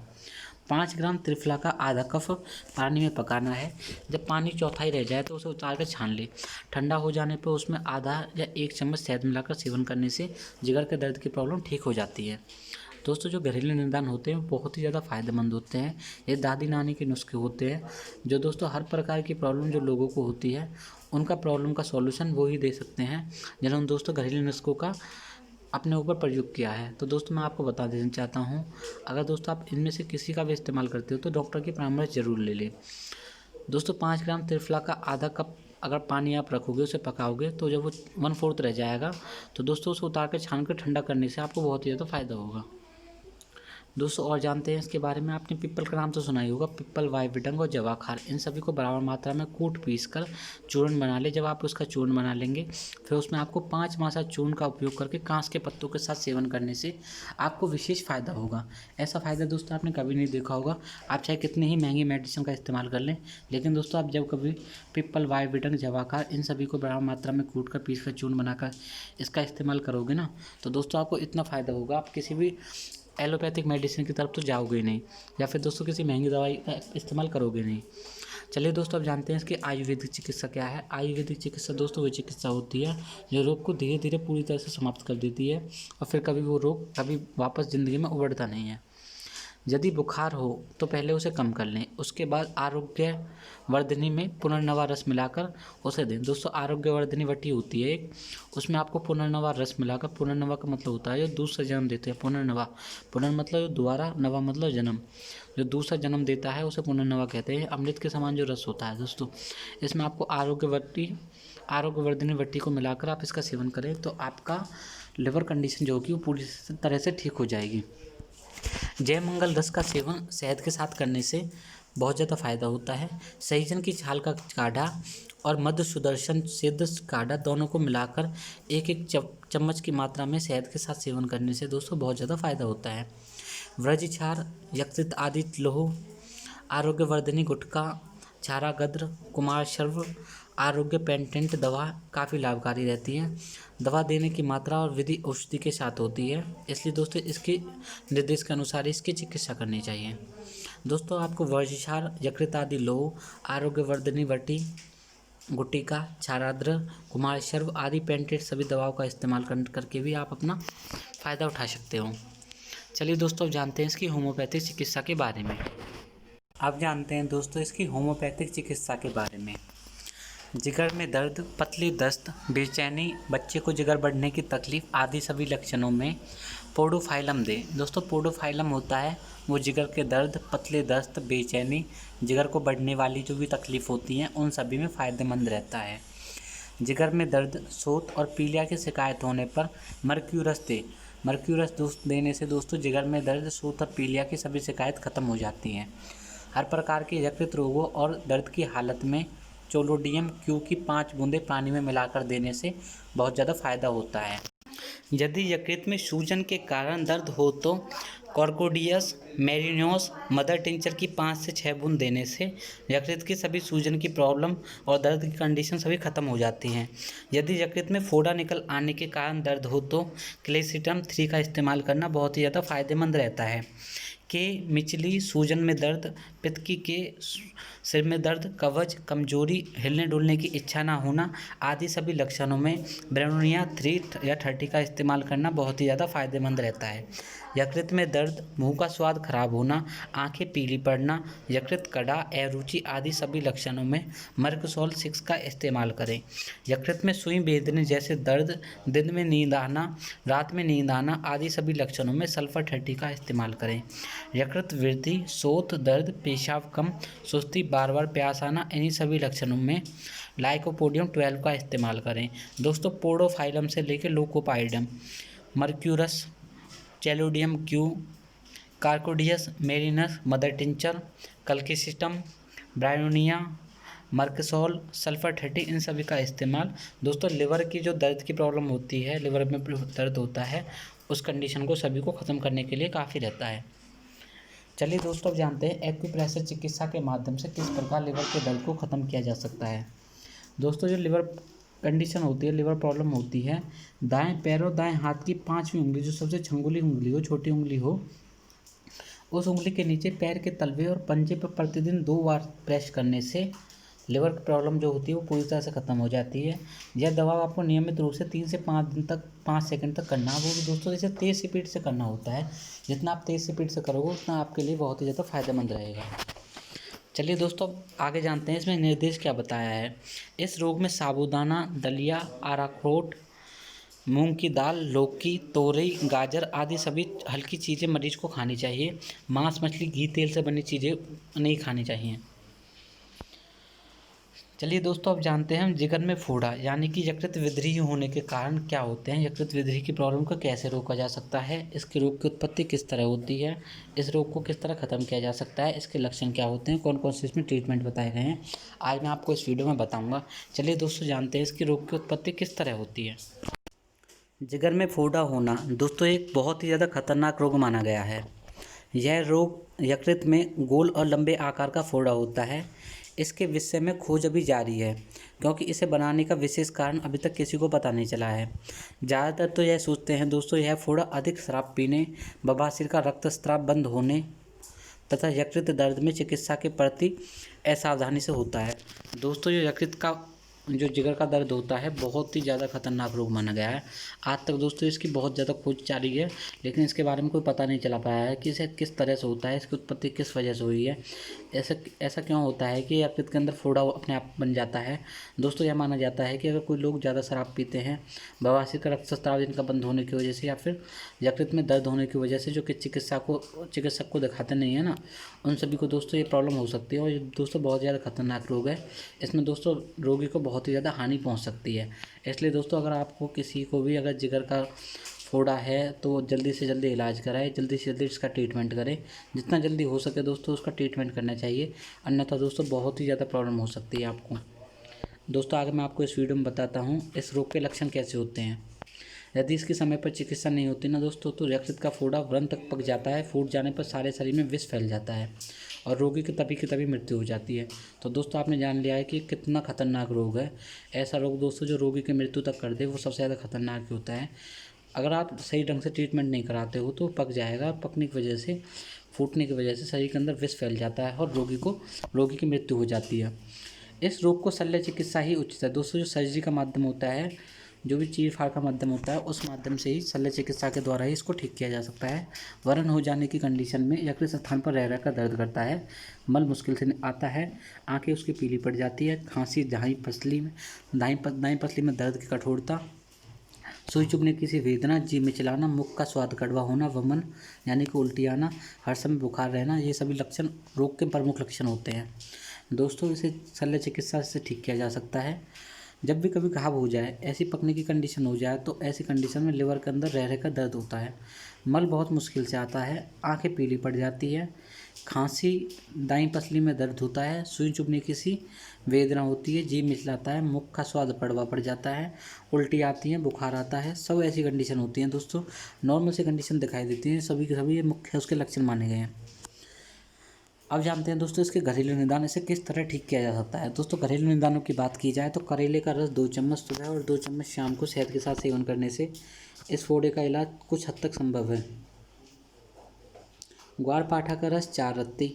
5 ग्राम त्रिफला का आधा कप पानी में पकाना है। जब पानी चौथाई रह जाए तो उसे उतार कर छान ले। ठंडा हो जाने पर उसमें आधा या 1 चम्मच शहद मिलाकर सेवन करने से जिगर के दर्द की प्रॉब्लम ठीक हो जाती है। दोस्तों जो घरेलू निदान होते हैं वो बहुत ही ज़्यादा फ़ायदेमंद होते हैं। ये दादी नानी के नुस्खे होते हैं जो दोस्तों हर प्रकार की प्रॉब्लम जो लोगों को होती है उनका प्रॉब्लम का सॉल्यूशन वो ही दे सकते हैं जिन्होंने दोस्तों घरेलू नुस्खों का अपने ऊपर प्रयोग किया है। तो दोस्तों मैं आपको बता देना चाहता हूँ, अगर दोस्तों आप इनमें से किसी का भी इस्तेमाल करते हो तो डॉक्टर की परामर्श ज़रूर ले लें। दोस्तों 5 ग्राम त्रिफला का आधा कप अगर पानी आप रखोगे, उसे पकाओगे तो जब वो 1/4 रह जाएगा तो दोस्तों उसे उतार कर छान कर ठंडा करने से आपको बहुत ही ज़्यादा फ़ायदा होगा। दोस्तों और जानते हैं इसके बारे में, आपने पिप्पल का नाम तो सुना ही होगा। पिप्पल, वाइविडंग और जवाखार, इन सभी को बराबर मात्रा में कूट पीस कर चूर्ण बना ले। जब आप उसका चूर्ण बना लेंगे फिर उसमें आपको 5 मासा चूर्ण का उपयोग करके कांस के पत्तों के साथ सेवन करने से आपको विशेष फ़ायदा होगा। ऐसा फ़ायदा दोस्तों आपने कभी नहीं देखा होगा। आप चाहे कितनी ही महंगी मेडिसिन का इस्तेमाल कर लें, लेकिन दोस्तों आप जब कभी पिप्पल, वाइविडंग, जवाखार इन सभी को बराबर मात्रा में कूट कर पीस कर चूर्ण बनाकर इसका इस्तेमाल करोगे ना, तो दोस्तों आपको इतना फ़ायदा होगा, आप किसी भी एलोपैथिक मेडिसिन की तरफ तो जाओगे ही नहीं, या फिर दोस्तों किसी महंगी दवाई का इस्तेमाल करोगे नहीं। चलिए दोस्तों अब जानते हैं इसकी आयुर्वेदिक चिकित्सा क्या है। आयुर्वेदिक चिकित्सा दोस्तों वो चिकित्सा होती है जो रोग को धीरे धीरे पूरी तरह से समाप्त कर देती है और फिर कभी वो रोग कभी वापस ज़िंदगी में उभरता नहीं है। यदि बुखार हो तो पहले उसे कम कर लें, उसके बाद आरोग्य वर्धिनी में पुनर्नवा रस मिलाकर उसे दें। दोस्तों आरोग्य वर्धिनी वटी होती है एक, उसमें आपको पुनर्नवा रस मिलाकर, पुनर्नवा का मतलब होता है जो दूसरा जन्म देते हैं। पुनर्नवा, पुनर् मतलब दोबारा, नवा मतलब जन्म, जो दूसरा जन्म देता है उसे पुनर्नवा कहते हैं। अमृत के समान जो रस होता है दोस्तों, इसमें आपको आरोग्य वर्धिनी वटी को मिलाकर आप इसका सेवन करें तो आपका लिवर कंडीशन जो होगी वो पूरी तरह से ठीक हो जाएगी। जय मंगल रस का सेवन शहद के साथ करने से बहुत ज़्यादा फायदा होता है। सहजन की छाल का काढ़ा और मध्य सुदर्शन सिद्ध काढ़ा दोनों को मिलाकर एक एक चम्मच की मात्रा में शहद के साथ सेवन करने से दोस्तों बहुत ज़्यादा फायदा होता है। व्रजछार, यकृत आदि लोह, आरोग्यवर्धिनी गुटखा, छारा गद्र, कुमार शर्व, आरोग्य पेटेंट दवा काफ़ी लाभकारी रहती है। दवा देने की मात्रा और विधि औषधि के साथ होती है, इसलिए दोस्तों इसके निर्देश के अनुसार इसकी चिकित्सा करनी चाहिए। दोस्तों आपको वर्जछार, यकृत आदि लोह, आरोग्यवर्धिनी वटी, गुटिका, छाराद्र, कुमार शर्व आदि पेटेंट सभी दवाओं का इस्तेमाल करके भी आप अपना फ़ायदा उठा सकते हो। चलिए दोस्तों अब जानते हैं इसकी होम्योपैथिक चिकित्सा के बारे में। अब जानते हैं दोस्तों इसकी होम्योपैथिक चिकित्सा के बारे में। जिगर में दर्द, पतली दस्त, बेचैनी, बच्चे को जिगर बढ़ने की तकलीफ आदि सभी लक्षणों में पोडोफाइलम दें। दोस्तों पोडोफाइलम होता है वो जिगर के दर्द, पतले दस्त, बेचैनी, जिगर को बढ़ने वाली जो भी तकलीफ़ होती हैं उन सभी में फ़ायदेमंद रहता है। जिगर में दर्द, सोत और पीलिया की शिकायत होने पर मर्क्यूरस दे। मर्क्यूरस देने से दोस्तों जिगर में दर्द, सोत और पीलिया की सभी शिकायत खत्म हो जाती हैं। हर प्रकार के यकृत रोगों और दर्द की हालत में चोलोडियम क्यू की 5 बूंदें पानी में मिलाकर देने से बहुत ज़्यादा फायदा होता है। यदि यकृत में सूजन के कारण दर्द हो तो कॉर्कोडियस मेरिनोस मदर टिंचर की 5 से 6 बूंद देने से यकृत की सभी सूजन की प्रॉब्लम और दर्द की कंडीशन सभी खत्म हो जाती हैं। यदि यकृत में फोड़ा निकल आने के कारण दर्द हो तो क्लेसिटम 3 का इस्तेमाल करना बहुत ही ज़्यादा फायदेमंद रहता है। के मिचली, सूजन में दर्द, पित्त के सिर में दर्द, कवच, कमजोरी, हिलने डुलने की इच्छा ना होना आदि सभी लक्षणों में ब्रेनोनिया 3 या 30 का इस्तेमाल करना बहुत ही ज़्यादा फायदेमंद रहता है। यकृत में दर्द, मुंह का स्वाद खराब होना, आंखें पीली पड़ना, यकृत कड़ा, अरुचि आदि सभी लक्षणों में मर्कसोल 6 का इस्तेमाल करें। यकृत में सुई बेधने जैसे दर्द, दिन में नींद आना, रात में नींद आना आदि सभी लक्षणों में सल्फर 30 का इस्तेमाल करें। यकृत वृद्धि, सोत, दर्द, पेशाब कम, सुस्ती, बार बार प्यास आना इन्हीं सभी लक्षणों में लाइकोपोडियम 12 का इस्तेमाल करें। दोस्तों पोडोफाइलम से लेकर लोकोपाइडम, mercurius, chelidonium Q, carduus marianus mother tincture, कल्किसिटम, ब्रायोनिया, मर्कसोल, सल्फर 30 इन सभी का इस्तेमाल दोस्तों लिवर की जो दर्द की प्रॉब्लम होती है, लिवर में दर्द होता है, उस कंडीशन को सभी को ख़त्म करने के लिए काफ़ी रहता है। चलिए दोस्तों अब जानते हैं एक्यूप्रेशर चिकित्सा के माध्यम से किस प्रकार लिवर के दर्द को ख़त्म किया जा सकता है। दोस्तों जो लिवर कंडीशन होती है, लिवर प्रॉब्लम होती है, दाएं पैर और दाएं हाथ की 5वीं उंगली जो सबसे छंगुली उंगली हो, छोटी उंगली हो, उस उंगली के नीचे पैर के तलवे और पंजे पर प्रतिदिन 2 बार प्रेस करने से लिवर की प्रॉब्लम जो होती है वो पूरी तरह से ख़त्म हो जाती है। यह दवा आपको नियमित रूप से 3 से 5 दिन तक 5 सेकंड तक करना है, वो भी दोस्तों इसे तेज़ स्पीड से करना होता है। जितना आप तेज़ स्पीड से करोगे उतना आपके लिए बहुत ही ज़्यादा फायदेमंद रहेगा। चलिए दोस्तों आगे जानते हैं इसमें निर्देश क्या बताया है। इस रोग में साबूदाना, दलिया, अरारोट, मूंग की दाल, लौकी, तोरई, गाजर आदि सभी हल्की चीज़ें मरीज को खानी चाहिए। मांस, मछली, घी, तेल से बनी चीज़ें नहीं खानी चाहिए। चलिए दोस्तों, अब जानते हैं हम जिगर में फोड़ा यानी कि यकृत वृद्धि होने के कारण क्या होते हैं, यकृत वृद्धि की प्रॉब्लम को कैसे रोका जा सकता है, इसके रोग की उत्पत्ति किस तरह होती है, इस रोग को किस तरह ख़त्म किया जा सकता है, इसके लक्षण क्या होते हैं, कौन कौन से इसमें ट्रीटमेंट बताए गए हैं, आज मैं आपको इस वीडियो में बताऊँगा। चलिए दोस्तों, जानते हैं इसकी रोग की उत्पत्ति किस तरह होती है। जिगर में फोड़ा होना दोस्तों एक बहुत ही ज़्यादा खतरनाक रोग माना गया है। यह रोग यकृत में गोल और लंबे आकार का फोड़ा होता है। इसके विषय में खोज अभी जारी है, क्योंकि इसे बनाने का विशेष कारण अभी तक किसी को पता नहीं चला है। ज़्यादातर तो यह सोचते हैं दोस्तों, यह फोड़ा अधिक शराब पीने, बवासीर का रक्तस्राव बंद होने तथा यकृत दर्द में चिकित्सा के प्रति असावधानी से होता है। दोस्तों, जो जिगर का दर्द होता है बहुत ही ज़्यादा खतरनाक रोग माना गया है। आज तक दोस्तों इसकी बहुत ज़्यादा खोज जारी है, लेकिन इसके बारे में कोई पता नहीं चला पाया है कि इसे किस तरह से होता है, इसकी उत्पत्ति किस वजह से हुई है, ऐसा ऐसा क्यों होता है कि यकृत के अंदर फोड़ा अपने आप बन जाता है। दोस्तों, यह माना जाता है कि अगर कोई लोग ज़्यादा शराब पीते हैं, बवासीर का रक्तस्राव जिनका बंद होने की वजह से, या फिर यकृत में दर्द होने की वजह से, जो कि चिकित्सक को दिखाते नहीं है ना, उन सभी को दोस्तों ये प्रॉब्लम हो सकती है। और ये दोस्तों बहुत ज़्यादा खतरनाक रोग है। इसमें दोस्तों रोगी को बहुत ही ज़्यादा हानि पहुंच सकती है। इसलिए दोस्तों, अगर आपको किसी को भी अगर जिगर का फोड़ा है तो जल्दी से जल्दी इलाज कराएं, जल्दी से जल्दी इसका ट्रीटमेंट करें। जितना जल्दी हो सके दोस्तों उसका ट्रीटमेंट करना चाहिए, अन्यथा दोस्तों बहुत ही ज़्यादा प्रॉब्लम हो सकती है आपको। दोस्तों, आगे मैं आपको इस वीडियो में बताता हूँ इस रोग के लक्षण कैसे होते हैं। यदि इसकी समय पर चिकित्सा नहीं होती ना दोस्तों, तो यकृत का फोड़ा व्रण तक पक जाता है। फूट जाने पर सारे शरीर में विष फैल जाता है और रोगी की तभी मृत्यु हो जाती है। तो दोस्तों, आपने जान लिया है कि कितना खतरनाक रोग है। ऐसा रोग दोस्तों जो रोगी की मृत्यु तक कर दे, वो सबसे ज़्यादा खतरनाक होता है। अगर आप सही ढंग से ट्रीटमेंट नहीं कराते हो तो पक जाएगा। पकने की वजह से, फूटने की वजह से शरीर के अंदर विष फैल जाता है और रोगी की मृत्यु हो जाती है। इस रोग को शल्य चिकित्सा ही उचित है दोस्तों। जो सर्जरी का माध्यम होता है, जो भी चीर फाड़ का माध्यम होता है, उस माध्यम से ही शल्य चिकित्सा के द्वारा ही इसको ठीक किया जा सकता है। व्रण हो जाने की कंडीशन में यकृत स्थान पर रह कर दर्द करता है, मल मुश्किल से आता है, आंखें उसकी पीली पड़ जाती है, खांसी, दाई पसली में दर्द की कठोरता, सुई चुभने की सी वेदना, जीभ मिचलाना, मुख का स्वाद कड़वा होना, वमन यानी कि उल्टी आना, हर समय बुखार रहना, ये सभी लक्षण रोग के प्रमुख लक्षण होते हैं। दोस्तों, इसे शल्य चिकित्सा से ठीक किया जा सकता है। जब भी कभी घाव हो जाए, ऐसी पकने की कंडीशन हो जाए, तो ऐसी कंडीशन में लिवर के अंदर रह कर दर्द होता है, मल बहुत मुश्किल से आता है, आंखें पीली पड़ जाती है, खांसी, दाईं पसली में दर्द होता है, सुई चुभने की सी वेदना होती है, जीभ मिचलाता है, मुख का स्वाद कड़वा पड़ जाता है, उल्टी आती है, बुखार आता है, सब ऐसी कंडीशन होती हैं दोस्तों। नॉर्मल सी कंडीशन दिखाई देती हैं, सभी के सभी ये मुख्य उसके लक्षण माने गए हैं। अब जानते हैं दोस्तों इसके घरेलू निदान, इसे किस तरह ठीक किया जा सकता है। दोस्तों, घरेलू निदानों की बात की जाए तो करेले का रस 2 चम्मच सुबह और 2 चम्मच शाम को शहद के साथ सेवन करने से इस फोड़े का इलाज कुछ हद तक संभव है। ग्वार पाठा का रस 4 रत्ती,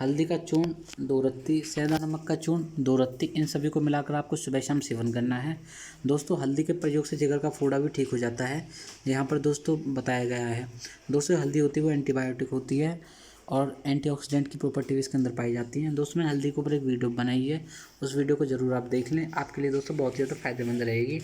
हल्दी का चूर्ण 2 रत्ती, सेंधा नमक का चूर्ण 2 रत्ती, इन सभी को मिलाकर आपको सुबह शाम सेवन करना है। दोस्तों, हल्दी के प्रयोग से जिगर का फोड़ा भी ठीक हो जाता है, यहाँ पर दोस्तों बताया गया है। दोस्तों, हल्दी होती है वो एंटीबायोटिक होती है और एंटीऑक्सीडेंट की प्रॉपर्टी भी इसके अंदर पाई जाती हैं। दोस्तों, मैंने हल्दी के ऊपर एक वीडियो बनाई है, उस वीडियो को ज़रूर आप देख लें, आपके लिए दोस्तों बहुत ज़्यादा फायदेमंद रहेगी।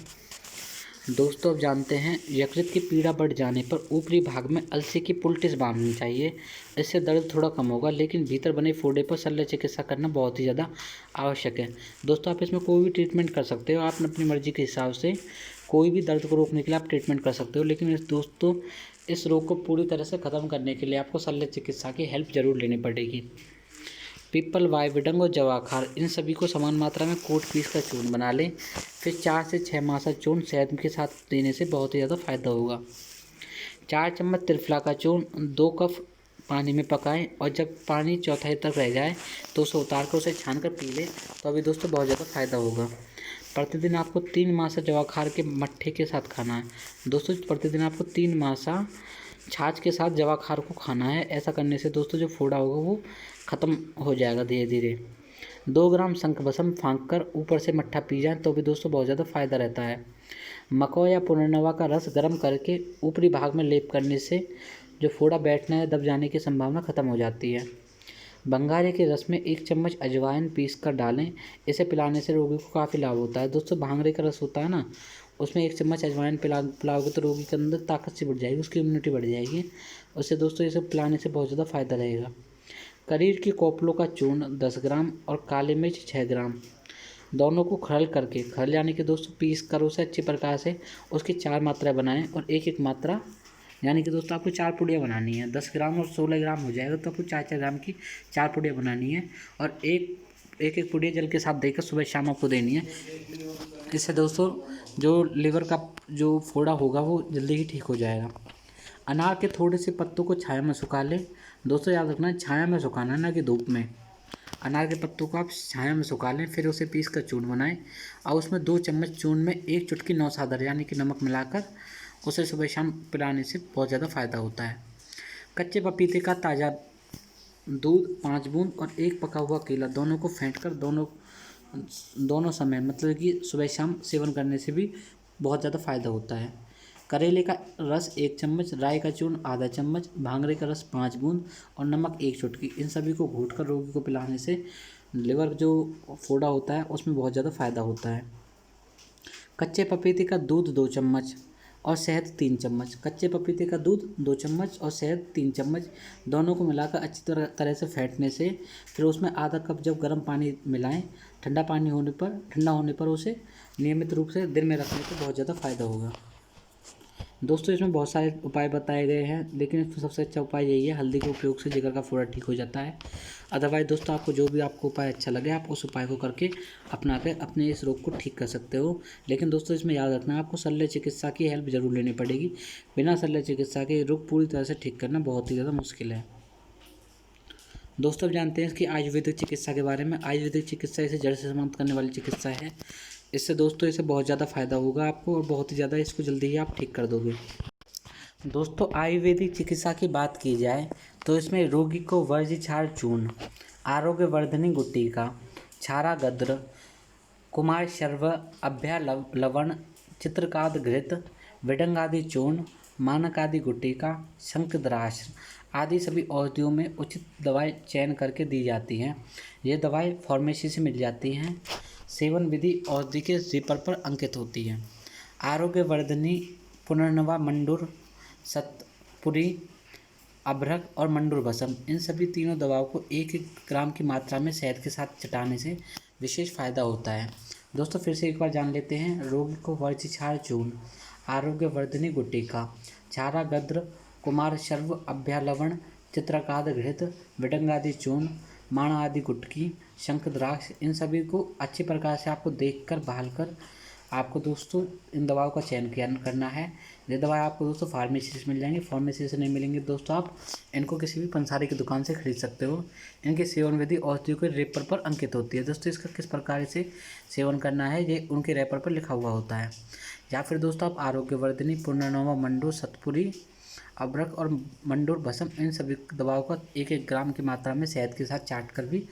दोस्तों, अब जानते हैं यकृत की पीड़ा बढ़ जाने पर ऊपरी भाग में अलसी की पुलटिस बांधनी चाहिए। इससे दर्द थोड़ा कम होगा, लेकिन भीतर बने फोड़े पर शल्य चिकित्सा करना बहुत ही ज़्यादा आवश्यक है। दोस्तों, आप इसमें कोई भी ट्रीटमेंट कर सकते हो, आप अपनी मर्जी के हिसाब से कोई भी दर्द को रोकने के लिए आप ट्रीटमेंट कर सकते हो, लेकिन दोस्तों इस रोग को पूरी तरह से ख़त्म करने के लिए आपको शल्य चिकित्सा की हेल्प ज़रूर लेनी पड़ेगी। पीपल, वायविडंग और जवाखार, इन सभी को समान मात्रा में कूट पीस कर चूर्ण बना लें। फिर 4 से 6 मासा चूर्ण शहद के साथ देने से बहुत ही ज़्यादा फायदा होगा। 4 चम्मच त्रिफला का चूर्ण 2 कप पानी में पकाएं और जब पानी चौथाई तक रह जाए तो उसे उतार कर उसे छान कर पी लें, तो अभी दोस्तों बहुत ज़्यादा फायदा होगा। प्रतिदिन आपको 3 मासा जवाखार के मट्ठे के साथ खाना है। दोस्तों, प्रतिदिन आपको 3 मासा छाछ के साथ जवाखार को खाना है। ऐसा करने से दोस्तों जो फोड़ा होगा वो ख़त्म हो जाएगा धीरे धीरे। 2 ग्राम शंख भस्म फाँक कर ऊपर से मट्ठा पी जाए तो भी दोस्तों बहुत ज़्यादा फायदा रहता है। मको या पुनर्नवा का रस गर्म करके ऊपरी भाग में लेप करने से जो फोड़ा बैठने या दब जाने की संभावना खत्म हो जाती है। बंगारे के रस में 1 चम्मच अजवाइन पीस कर डालें, इसे पिलाने से रोगी को काफ़ी लाभ होता है। दोस्तों, भांगरे का रस होता है ना, उसमें 1 चम्मच अजवाइन पिलाओगे तो रोगी के अंदर ताकत सी बढ़ जाएगी, उसकी इम्यूनिटी बढ़ जाएगी। उससे दोस्तों ये सब पिलाने से बहुत ज़्यादा फायदा रहेगा। करीर की कोपलों का चूर्ण 10 ग्राम और काली मिर्च 6 ग्राम, दोनों को खरल करके, खरल यानी कि दोस्तों पीस कर उसे अच्छी प्रकार से उसकी 4 मात्रा बनाएं और एक मात्रा यानी कि दोस्तों आपको 4 पुड़ियाँ बनानी है। 10 ग्राम और 16 ग्राम हो जाएगा तो आपको 4-4 ग्राम की 4 पुड़ियाँ बनानी है और एक पुड़िया जल के साथ देकर सुबह शाम आपको देनी है। इससे दोस्तों जो लिवर का जो फोड़ा होगा वो जल्दी ही ठीक हो जाएगा। अनार के थोड़े से पत्तों को छाया में सुखा लें। दोस्तों याद रखना छाया में सुखाना, ना कि धूप में। अनार के पत्तों को आप छाया में सुखा लें, फिर उसे पीस कर चूर्ण बनाएं और उसमें 2 चम्मच चूर्ण में 1 चुटकी नौसादर यानी कि नमक मिलाकर उसे सुबह शाम पिलाने से बहुत ज़्यादा फ़ायदा होता है। कच्चे पपीते का ताज़ा दूध 5 बूंद और 1 पका हुआ केला दोनों को फेंट कर दोनों समय मतलब कि सुबह शाम सेवन करने से भी बहुत ज़्यादा फ़ायदा होता है। करेले का रस 1 चम्मच, राई का चूर्ण आधा चम्मच, भांगड़े का रस 5 बूंद और नमक 1 चुटकी, इन सभी को घोट कर रोगी को पिलाने से लिवर जो फोड़ा होता है उसमें बहुत ज़्यादा फ़ायदा होता है। कच्चे पपीते का दूध 2 चम्मच और शहद 3 चम्मच। कच्चे पपीते का दूध 2 चम्मच और शहद 3 चम्मच दोनों को मिलाकर अच्छी तरह से फेंटने से फिर उसमें आधा कप जब गर्म पानी मिलाएं, ठंडा होने पर उसे नियमित रूप से दिन में रखने से बहुत ज़्यादा फ़ायदा होगा। दोस्तों इसमें बहुत सारे उपाय बताए गए हैं, लेकिन इसमें सबसे अच्छा उपाय यही है, हल्दी के उपयोग से जिगर का फोड़ा ठीक हो जाता है। अदरवाइज दोस्तों आपको जो भी आपको उपाय अच्छा लगे आप उस उपाय को करके अपना के अपने इस रोग को ठीक कर सकते हो। लेकिन दोस्तों इसमें याद रखना आपको शल्य चिकित्सा की हेल्प जरूर लेनी पड़ेगी। बिना शल्य चिकित्सा के रोग पूरी तरह से ठीक करना बहुत ही ज़्यादा मुश्किल है। दोस्तों अब जानते हैं कि आयुर्वेदिक चिकित्सा के बारे में। आयुर्वेदिक चिकित्सा इसे जड़ से समाप्त करने वाली चिकित्सा है। इससे दोस्तों इसे बहुत ज़्यादा फ़ायदा होगा आपको और बहुत ही ज़्यादा इसको जल्दी ही आप ठीक कर दोगे। दोस्तों आयुर्वेदिक चिकित्सा की बात की जाए तो इसमें रोगी को वर्ज्य क्षार चूर्ण, आरोग्य वर्धनी गुटिका, क्षारा गद्र, कुमार शर्व, अभ्या लवण, चित्रकाद घृत, विडंगादि चूर्ण, मानकादि गुटिका, शंखद्राक्ष आदि सभी औषधियों में उचित दवाएं चयन करके दी जाती हैं। ये दवाएं फार्मेसी से मिल जाती हैं। सेवन विधि औषधि के जिपर पर अंकित होती है। आरोग्य वर्धनी पुनर्नवा मंडूर, सतपुरी, अभ्रक और मंडूर भस्म, इन सभी तीनों दवाओं को 1-1 ग्राम की मात्रा में शहद के साथ चटाने से विशेष फ़ायदा होता है। दोस्तों फिर से एक बार जान लेते हैं। रोगी को वर्ज्य क्षार चूर्ण, आरोग्य वर्धनी गुटिका, क्षारा गद्र, कुमार शर्व, अभ्या लवण, चित्रकाद घृत, विडंगादि चूर्ण, माण आदि गुटकी, शंखद्राक्ष, इन सभी को अच्छी प्रकार से आपको देखकर बहाल कर आपको दोस्तों इन दवाओं का चयन करना है। ये दवाएं आपको दोस्तों फार्मेसी से मिल जाएंगी। फार्मेसी से नहीं मिलेंगी दोस्तों आप इनको किसी भी पंसारी की दुकान से खरीद सकते हो। इनकी सेवन विधि औषधियों के रैपर पर अंकित होती है। दोस्तों इसका किस प्रकार से सेवन करना है ये उनके रैपर पर लिखा हुआ होता है। या फिर दोस्तों आप आरोग्यवर्धिनी, पुनर्नवा मंडूर, सतपुरी, अभ्रक और मंडूर भस्म, इन सभी दवाओं का 1-1 ग्राम की मात्रा में शहद के साथ चाट कर भी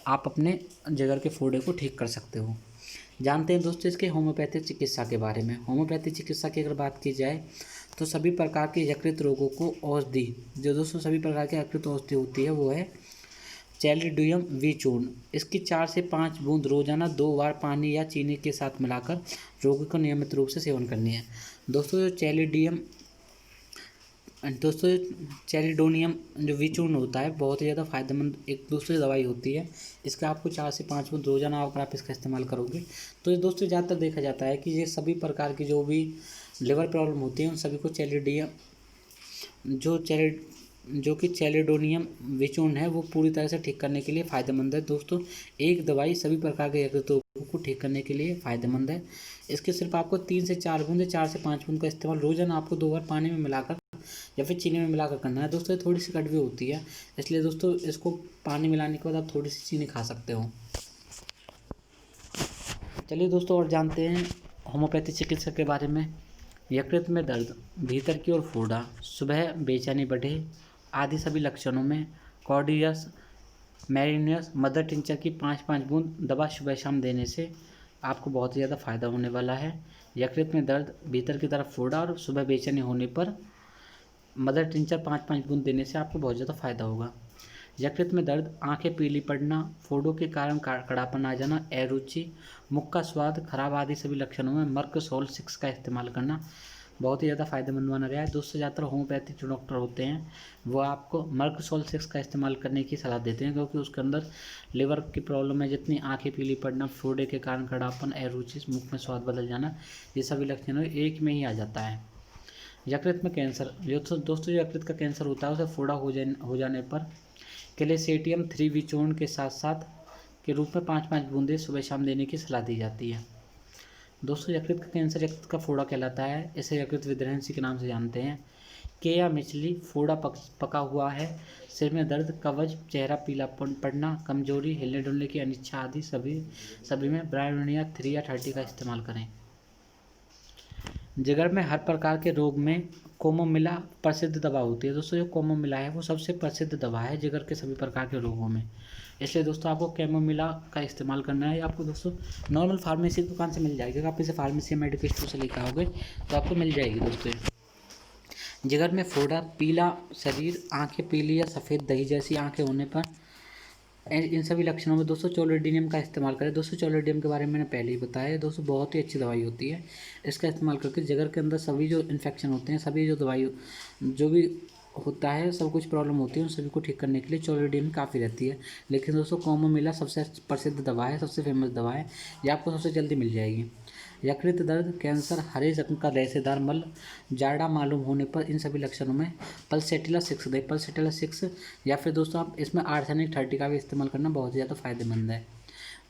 आप अपने जिगर के फोड़े को ठीक कर सकते हो। जानते हैं दोस्तों इसके होम्योपैथिक चिकित्सा के बारे में। होम्योपैथिक चिकित्सा की अगर बात की जाए तो सभी प्रकार के यकृत रोगों को औषधि, जो दोस्तों सभी प्रकार की यकृत औषधि होती है वो है चैलिडियम वी चूर्ण। इसकी 4 से 5 बूंद रोजाना 2 बार पानी या चीनी के साथ मिलाकर रोगी को नियमित रूप से सेवन करनी है। दोस्तों चैलिडोनियम जो विचूर्ण होता है बहुत ही ज़्यादा फायदेमंद एक दूसरी दवाई होती है। इसका आपको 4 से 5 बूंद रोजाना अगर आप इसका इस्तेमाल करोगे तो ये दोस्तों ज़्यादातर देखा जाता है कि ये सभी प्रकार की जो भी लिवर प्रॉब्लम होती है उन सभी को जो कि चैलिडोनियम विचूर्ण है वो पूरी तरह से ठीक करने के लिए फ़ायदेमंद है। दोस्तों एक दवाई सभी प्रकार के यकृत रोगों को ठीक करने के लिए फ़ायदेमंद है। इसके सिर्फ आपको 3 से 4 बूंद, 4 से 5 बूंद का इस्तेमाल रोजाना आपको 2 बार पानी में मिलाकर या फिर चीनी में मिलाकर करना है। दोस्तों ये थोड़ी सी कड़वी होती है, इसलिए दोस्तों इसको पानी मिलाने के बाद आप थोड़ी सी चीनी खा सकते हो। चलिए दोस्तों और जानते हैं होम्योपैथी चिकित्सा के बारे में। यकृत में दर्द, भीतर की ओर फोड़ा, सुबह बेचैनी बढ़े आदि सभी लक्षणों में कॉर्डियस मैरिनियस मदर टिंचर की 5-5 बूंद दवा सुबह शाम देने से आपको बहुत ही ज़्यादा फ़ायदा होने वाला है। यकृत में दर्द, भीतर की तरफ फोड़ा और सुबह बेचैनी होने पर मदर टिंचर 5-5 बूंद देने से आपको बहुत ज़्यादा फायदा होगा। यकृत में दर्द, आंखें पीली पड़ना, फोड़ों के कारण कड़ापन आ जाना, अरुचि, मुख का स्वाद खराब आदि सभी लक्षणों में मर्कसोल 6 का इस्तेमाल करना बहुत ही ज़्यादा फायदेमंद बना रहा है। दोस्तों ज़्यादातर होम्योपैथिक जो डॉक्टर होते हैं वो आपको मर्क सोल 6 का इस्तेमाल करने की सलाह देते हैं, क्योंकि उसके अंदर लिवर की प्रॉब्लम है, जितनी आंखें पीली पड़ना, फोड़े के कारण खड़ापन, अरुचि, मुख में स्वाद बदल जाना, ये सभी लक्षण एक में ही आ जाता है। यकृत में कैंसर, दोस्तों जो यकृत का कैंसर होता है उसे फोड़ा हो जाने पर कैल्शियम 3 चूर्ण के साथ साथ के रूप में 5-5 बूंदे सुबह शाम देने की सलाह दी जाती है। दोस्तों यकृत का कैंसर यकृत का फोड़ा कहलाता है। इसे यकृत विध्वंसी के नाम से जानते हैं। केया मिचली, फोड़ा पका हुआ है, सिर में दर्द, कवज, चेहरा पीला पड़ना, कमजोरी, हिलने डुलने की अनिच्छा आदि सभी में ब्रायोनिया 3 या 30 का इस्तेमाल करें। जिगर में हर प्रकार के रोग में कोमोमिला प्रसिद्ध दवा होती है। दोस्तों जो कोमोमिला है वो सबसे प्रसिद्ध दवा है जिगर के सभी प्रकार के रोगों में, इसलिए दोस्तों आपको कैमोमिला का इस्तेमाल करना है। आपको दोस्तों नॉर्मल फार्मेसी की दुकान से मिल जाएगी, अगर आप इसे फार्मेसी या मेडिकल स्टोर से लेकर आओगे तो आपको मिल जाएगी। दोस्तों जिगर में फोड़ा, पीला शरीर, आंखें पीली या सफ़ेद दही जैसी आंखें होने पर इन सभी लक्षणों में दोस्तों चोलोडीनियम का इस्तेमाल करें। दोस्तों चोलोडीनियम के बारे में मैंने पहले ही बताया है। दोस्तों बहुत ही अच्छी दवाई होती है, इसका इस्तेमाल करके जिगर के अंदर सभी जो इन्फेक्शन होते हैं, सभी जो दवाई जो भी होता है, सब कुछ प्रॉब्लम होती है, उन सभी को ठीक करने के लिए चोलोडीनियम काफ़ी रहती है। लेकिन दोस्तों कोमोमिला सबसे प्रसिद्ध दवा है, सबसे फेमस दवा है, ये आपको सबसे जल्दी मिल जाएगी। यकृत दर्द, कैंसर, हरे रंग का रेशेदार मल, जाड़ा मालूम होने पर इन सभी लक्षणों में पल्सेटिला 6 दें। पल्सेटिला 6 या फिर दोस्तों आप इसमें आर्सेनिक 30 का भी इस्तेमाल करना बहुत ही ज़्यादा फायदेमंद है।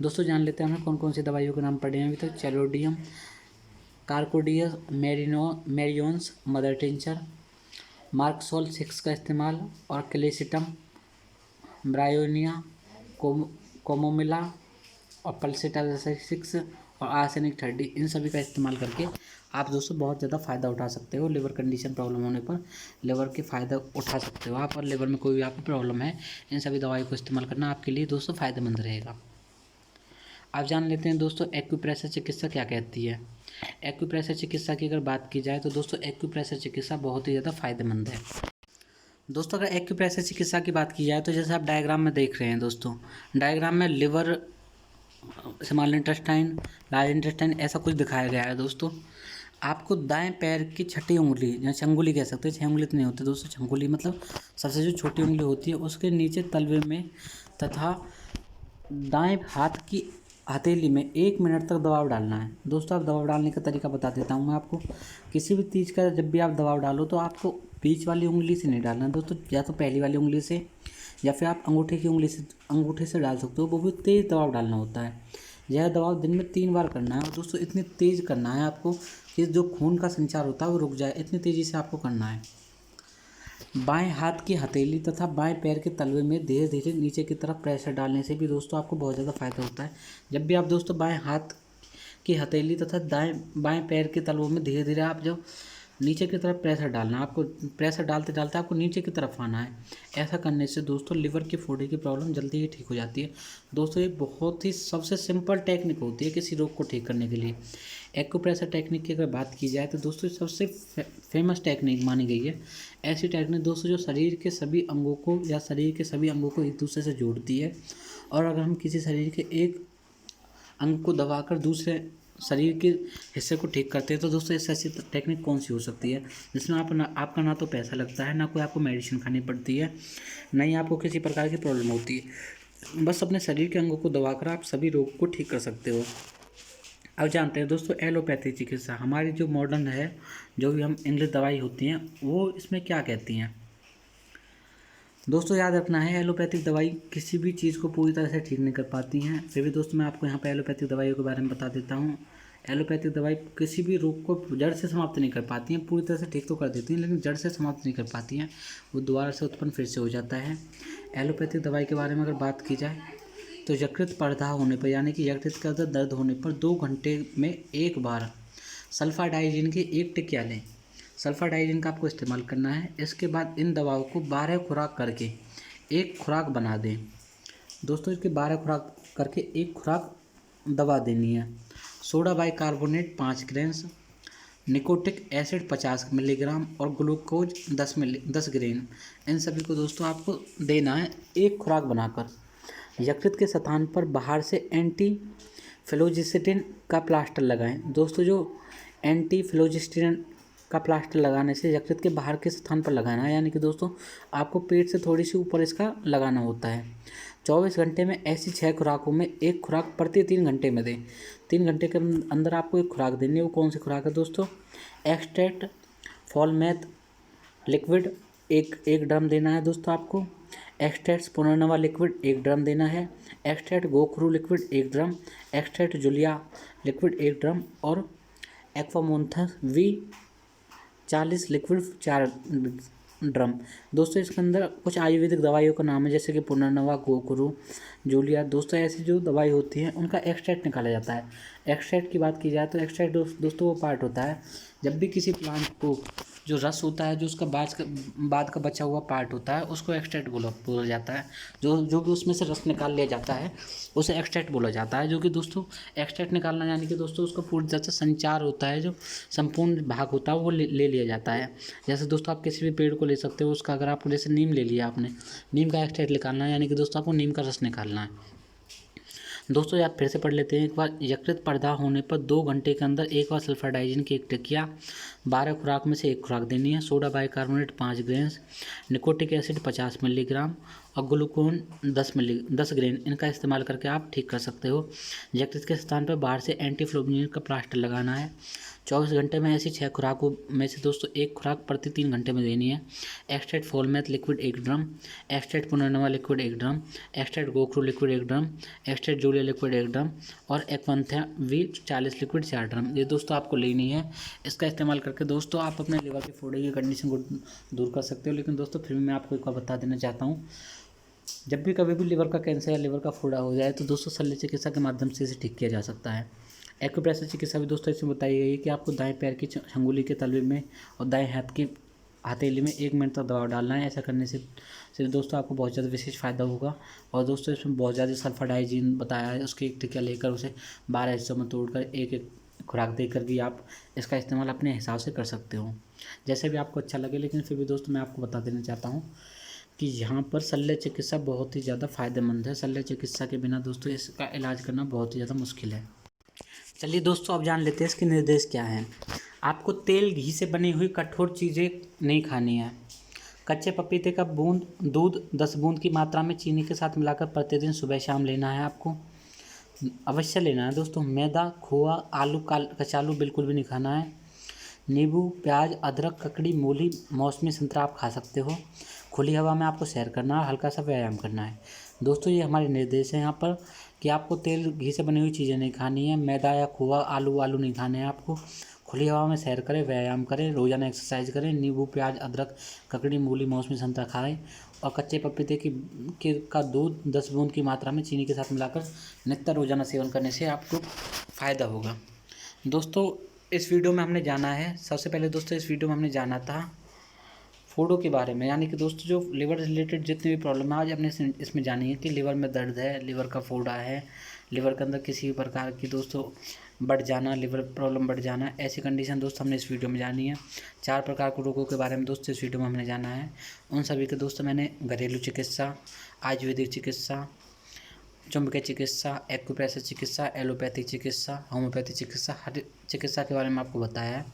दोस्तों जान लेते हैं हमें कौन कौन सी दवाइयों के नाम पढ़े हैं अभी तक। चैलोडियम, कार्कोडियस, मेरियोन्स, मदर टिंचर, मार्कसोल 6 का इस्तेमाल, और क्लेसिटम, ब्रायोनिया, कोमोमिला और पल्सेटिला 6 और आर्सेनिक 30, इन सभी का इस्तेमाल करके आप दोस्तों बहुत ज़्यादा फ़ायदा उठा सकते हो। लिवर कंडीशन प्रॉब्लम होने पर लिवर के फ़ायदा उठा सकते हो आप, और लिवर में कोई भी आपको प्रॉब्लम है, इन सभी दवाइयों को इस्तेमाल करना आपके लिए दोस्तों फ़ायदेमंद रहेगा। आप जान लेते हैं दोस्तों एक्यूप्रेशर चिकित्सा क्या कहती है। एक्यूप्रेशर चिकित्सा की अगर बात की जाए तो दोस्तों एक्यूप्रेशर चिकित्सा बहुत ही ज़्यादा फायदेमंद है। दोस्तों अगर एक्यूप्रेशर चिकित्सा की बात की जाए तो जैसे आप डायग्राम में देख रहे हैं दोस्तों, डायग्राम में liver, small intestine, large intestine ऐसा कुछ दिखाया गया है। दोस्तों आपको दाएं पैर की छठी उंगली या छंगुली कह सकते हैं, 6 उंगली तो नहीं होती दोस्तों, छंगुली मतलब सबसे जो छोटी उंगली होती है उसके नीचे तलवे में तथा दाएं हाथ की हथेली में 1 मिनट तक दबाव डालना है। दोस्तों आप दबाव डालने का तरीका बता देता हूँ मैं आपको। किसी भी चीज़ का जब भी आप दबाव डालो तो आपको बीच वाली उंगली से नहीं डालना है दोस्तों, या तो पहली वाली उंगली से या फिर आप अंगूठे से डाल सकते हो, वो भी तेज़ दबाव डालना होता है। यह दबाव दिन में 3 बार करना है, और दोस्तों इतनी तेज़ करना है आपको कि जो खून का संचार होता है वो रुक जाए, इतनी तेज़ी से आपको करना है। बाएं हाथ की हथेली तथा बाएं पैर के तलवे में धीरे धीरे नीचे की तरफ प्रेशर डालने से भी दोस्तों आपको बहुत ज़्यादा फायदा होता है। जब भी आप दोस्तों बाएं हाथ की हथेली तथा बाएं पैर के तलवों में धीरे धीरे आप जब नीचे की तरफ प्रेशर डालना है, आपको प्रेशर डालते डालते आपको नीचे की तरफ आना है। ऐसा करने से दोस्तों लिवर की फोड़े की प्रॉब्लम जल्दी ही ठीक हो जाती है। दोस्तों ये बहुत ही सबसे सिंपल टेक्निक होती है किसी रोग को ठीक करने के लिए। एक्यूप्रेशर टेक्निक की अगर बात की जाए तो दोस्तों सबसे फेमस टेक्निक मानी गई है। ऐसी टेक्निक दोस्तों जो शरीर के सभी अंगों को या शरीर के सभी अंगों को एक दूसरे से जोड़ती है, और अगर हम किसी शरीर के एक अंग को दबाकर दूसरे शरीर के हिस्से को ठीक करते हैं तो दोस्तों इससे ऐसी टेक्निक कौन सी हो सकती है जिसमें आपका ना तो पैसा लगता है, ना कोई आपको मेडिसिन खानी पड़ती है, ना ही आपको किसी प्रकार की प्रॉब्लम होती है। बस अपने शरीर के अंगों को दबाकर आप सभी रोग को ठीक कर सकते हो। अब जानते हैं दोस्तों एलोपैथी चिकित्सा, हमारी जो मॉडर्न है, जो भी हम इंग्लिश दवाई होती हैं वो इसमें क्या कहती हैं। दोस्तों याद रखना है एलोपैथिक दवाई किसी भी चीज़ को पूरी तरह से ठीक नहीं कर पाती हैं। फिर भी दोस्तों मैं आपको यहाँ पर एलोपैथिक दवाइयों के बारे में बता देता हूँ। एलोपैथिक दवाई किसी भी रोग को जड़ से समाप्त नहीं कर पाती हैं, पूरी तरह से ठीक तो कर देती हैं लेकिन जड़ से समाप्त नहीं कर पाती हैं, वो दोबारा से उत्पन्न फिर से हो जाता है। एलोपैथिक दवाई के बारे में अगर बात की जाए तो यकृत प्रदाह होने पर यानी कि यकृत के अंदर दर्द होने पर 2 घंटे में 1 बार सल्फाडाइजिन की 1 टिकिया लें। सल्फाडाइजिन का आपको इस्तेमाल करना है। इसके बाद इन दवाओं को 12 खुराक करके 1 खुराक बना दें। दोस्तों इसके 12 खुराक करके 1 खुराक दवा देनी है। सोडा बाइकार्बोनेट 5 ग्राम, निकोटिक एसिड 50 मिलीग्राम और ग्लूकोज 10 ग्राम, इन सभी को दोस्तों आपको देना है 1 खुराक बनाकर। यकृत के स्थान पर बाहर से एंटी फ्लोजिस्टिन का प्लास्टर लगाएं। दोस्तों जो एंटी फ्लोजिस्टिन का प्लास्टर लगाने से यकृत के बाहर के स्थान पर लगाना है, यानी कि दोस्तों आपको पेट से थोड़ी सी ऊपर इसका लगाना होता है। 24 घंटे में ऐसी 6 खुराकों में एक खुराक प्रति 3 घंटे में दें। 3 घंटे के अंदर आपको एक खुराक देनी है। वो कौन सी खुराक है दोस्तों? एक्सट्रैक्ट फॉलमैथ लिक्विड एक ड्रम देना है दोस्तों आपको। एक्सट्रैक्ट पुनर्नवा लिक्विड 1 ड्रम देना है। Extract gokhru liquid 1 drum. Extract जूलिया लिक्विड 1 ड्रम और एक्वामोन्थस V40 लिक्विड 4 ड्रम। दोस्तों इसके अंदर कुछ आयुर्वेदिक दवाइयों का नाम है, जैसे कि पुनर्नवा, गोखरू, जूलिया। दोस्तों ऐसी जो दवाई होती हैं उनका एक्सट्रैक्ट निकाला जाता है। एक्सट्रैक्ट की बात की जाए तो एक्सट्रैक्ट दोस्तों वो पार्ट होता है जब भी किसी प्लांट को जो रस होता है, जो उसका बाद का बचा हुआ पार्ट होता है, उसको एक्सट्रैक्ट बोला जाता है। जो भी उसमें से रस निकाल लिया जाता है उसे एक्सट्रैक्ट बोला जाता है। जो कि दोस्तों एक्सट्रैक्ट निकालना यानी कि दोस्तों उसका पूरी तरह से संचार होता है, जो संपूर्ण भाग होता है वो ले लिया जाता है। जैसे दोस्तों आप किसी भी पेड़ को ले सकते हो, उसका अगर आपको जैसे नीम ले लिया आपने, नीम का एक्सट्रैक्ट निकालना है, यानी कि दोस्तों आपको नीम का रस निकालना है। दोस्तों आप फिर से पढ़ लेते हैं एक बार। यकृत प्रदाह होने पर 2 घंटे के अंदर एक बार सल्फर डाइजीन की 1 टिकिया, 12 खुराक में से 1 खुराक देनी है। Soda bicarbonate 5 grain, nicotinic acid 50 milligram और ग्लूकोन 10 ग्रेन, इनका इस्तेमाल करके आप ठीक कर सकते हो। यकृत के स्थान पर बाहर से एंटीफ्लोबिन का प्लास्टर लगाना है। 24 घंटे में ऐसी 6 खुराकों में से दोस्तों 1 खुराक प्रति 3 घंटे में देनी है। एक्सट्रैक्ट फॉलमैथ liquid 1 drum. Extract punarnava liquid 1 drum. Extract gokhru liquid 1 drum. Extract जूलिया लिक्विड 1 ड्रम और एक्वंथा V40 लिक्विड 4 ड्रम। ये दोस्तों आपको लेनी है। इसका इस्तेमाल करके दोस्तों आप अपने लिवर के फोड़े की कंडीशन को दूर कर सकते हो। लेकिन दोस्तों फिर भी मैं आपको एक बार बता देना चाहता हूँ, जब भी कभी भी लिवर का कैंसर या लिवर का फोड़ा हो जाए तो दोस्तों शल्य चिकित्सा के माध्यम से इसे ठीक किया जा सकता है। एक्यूप्रेशर चिकित्सा भी दोस्तों इसमें बताई गई है कि आपको दाएं पैर की अंगुली के तलवे में और दाएं हाथ की हथेली में 1 मिनट तक दबाव डालना है। ऐसा करने से दोस्तों आपको बहुत ज़्यादा विशेष फ़ायदा होगा। और दोस्तों इसमें बहुत ज़्यादा सल्फर डाइजीन बताया है, उसकी 1 टिकिया लेकर उसे 12 हिस्सों में तोड़कर एक खुराक देकर भी आप इसका इस्तेमाल अपने हिसाब से कर सकते हो, जैसे भी आपको अच्छा लगे। लेकिन फिर भी दोस्तों मैं आपको बता देना चाहता हूँ कि यहाँ पर शल्य चिकित्सा बहुत ही ज़्यादा फ़ायदेमंद है। शल्य चिकित्सा के बिना दोस्तों इसका इलाज करना बहुत ही ज़्यादा मुश्किल है। चलिए दोस्तों अब जान लेते हैं इसके निर्देश क्या हैं। आपको तेल घी से बनी हुई कठोर चीज़ें नहीं खानी है। कच्चे पपीते का दूध 10 बूंद की मात्रा में चीनी के साथ मिलाकर प्रतिदिन सुबह शाम लेना है। आपको अवश्य लेना है दोस्तों। मैदा, खोआ, आलू, कचालू बिल्कुल भी नहीं खाना है। नींबू, प्याज, अदरक, ककड़ी, मूली, मौसमी संतरा आप खा सकते हो। खुली हवा में आपको सैर करना है, हल्का सा व्यायाम करना है। दोस्तों ये हमारे निर्देश हैं यहाँ पर कि आपको तेल घी से बनी हुई चीज़ें नहीं खानी है, मैदा या खोआ, आलू नहीं खाने हैं आपको। खुली हवा में सैर करें, व्यायाम करें, रोज़ाना एक्सरसाइज करें, नींबू, प्याज, अदरक, ककड़ी, मूली, मौसमी संतरा खाएं और कच्चे पपीते का दूध 10 बूंद की मात्रा में चीनी के साथ मिलाकर नित्य रोज़ाना सेवन करने से आपको फ़ायदा होगा। दोस्तों इस वीडियो में हमने जाना है, सबसे पहले दोस्तों इस वीडियो में हमने जाना था फोड़ों के बारे में, यानी कि दोस्तों जो लिवर रिलेटेड जितनी भी प्रॉब्लम है आज हमने इसमें जानी है कि लिवर में दर्द है, लिवर का फोड़ा है, लिवर के अंदर किसी भी प्रकार की दोस्तों बढ़ जाना, लिवर प्रॉब्लम बढ़ जाना, ऐसी कंडीशन दोस्तों हमने इस वीडियो में जानी है। 4 प्रकार के रोगों के बारे में दोस्तों इस वीडियो में हमने जाना है। उन सभी के दोस्तों मैंने घरेलू चिकित्सा, आयुर्वेदिक चिकित्सा, चुंबकीय चिकित्सा, एक्यूप्रेशर चिकित्सा, एलोपैथिक चिकित्सा, होम्योपैथिक चिकित्सा, हर चिकित्सा के बारे में आपको बताया है।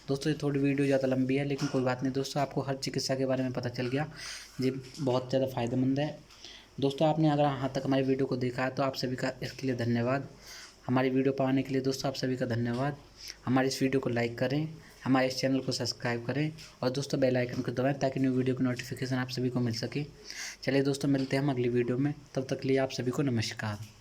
दोस्तों ये थोड़ी वीडियो ज़्यादा लंबी है, लेकिन कोई बात नहीं दोस्तों, आपको हर चिकित्सा के बारे में पता चल गया। ये बहुत ज़्यादा फ़ायदेमंद है। दोस्तों आपने अगर यहाँ तक हमारी वीडियो को देखा है तो आप सभी का इसके लिए धन्यवाद। हमारी वीडियो पाने के लिए दोस्तों आप सभी का धन्यवाद। हमारी इस वीडियो को लाइक करें, हमारे इस चैनल को सब्सक्राइब करें और दोस्तों बेल आइकन को दबाएं ताकि न्यू वीडियो की नोटिफिकेशन आप सभी को मिल सके। चलिए दोस्तों मिलते हैं हम अगली वीडियो में, तब तक के लिए आप सभी को नमस्कार।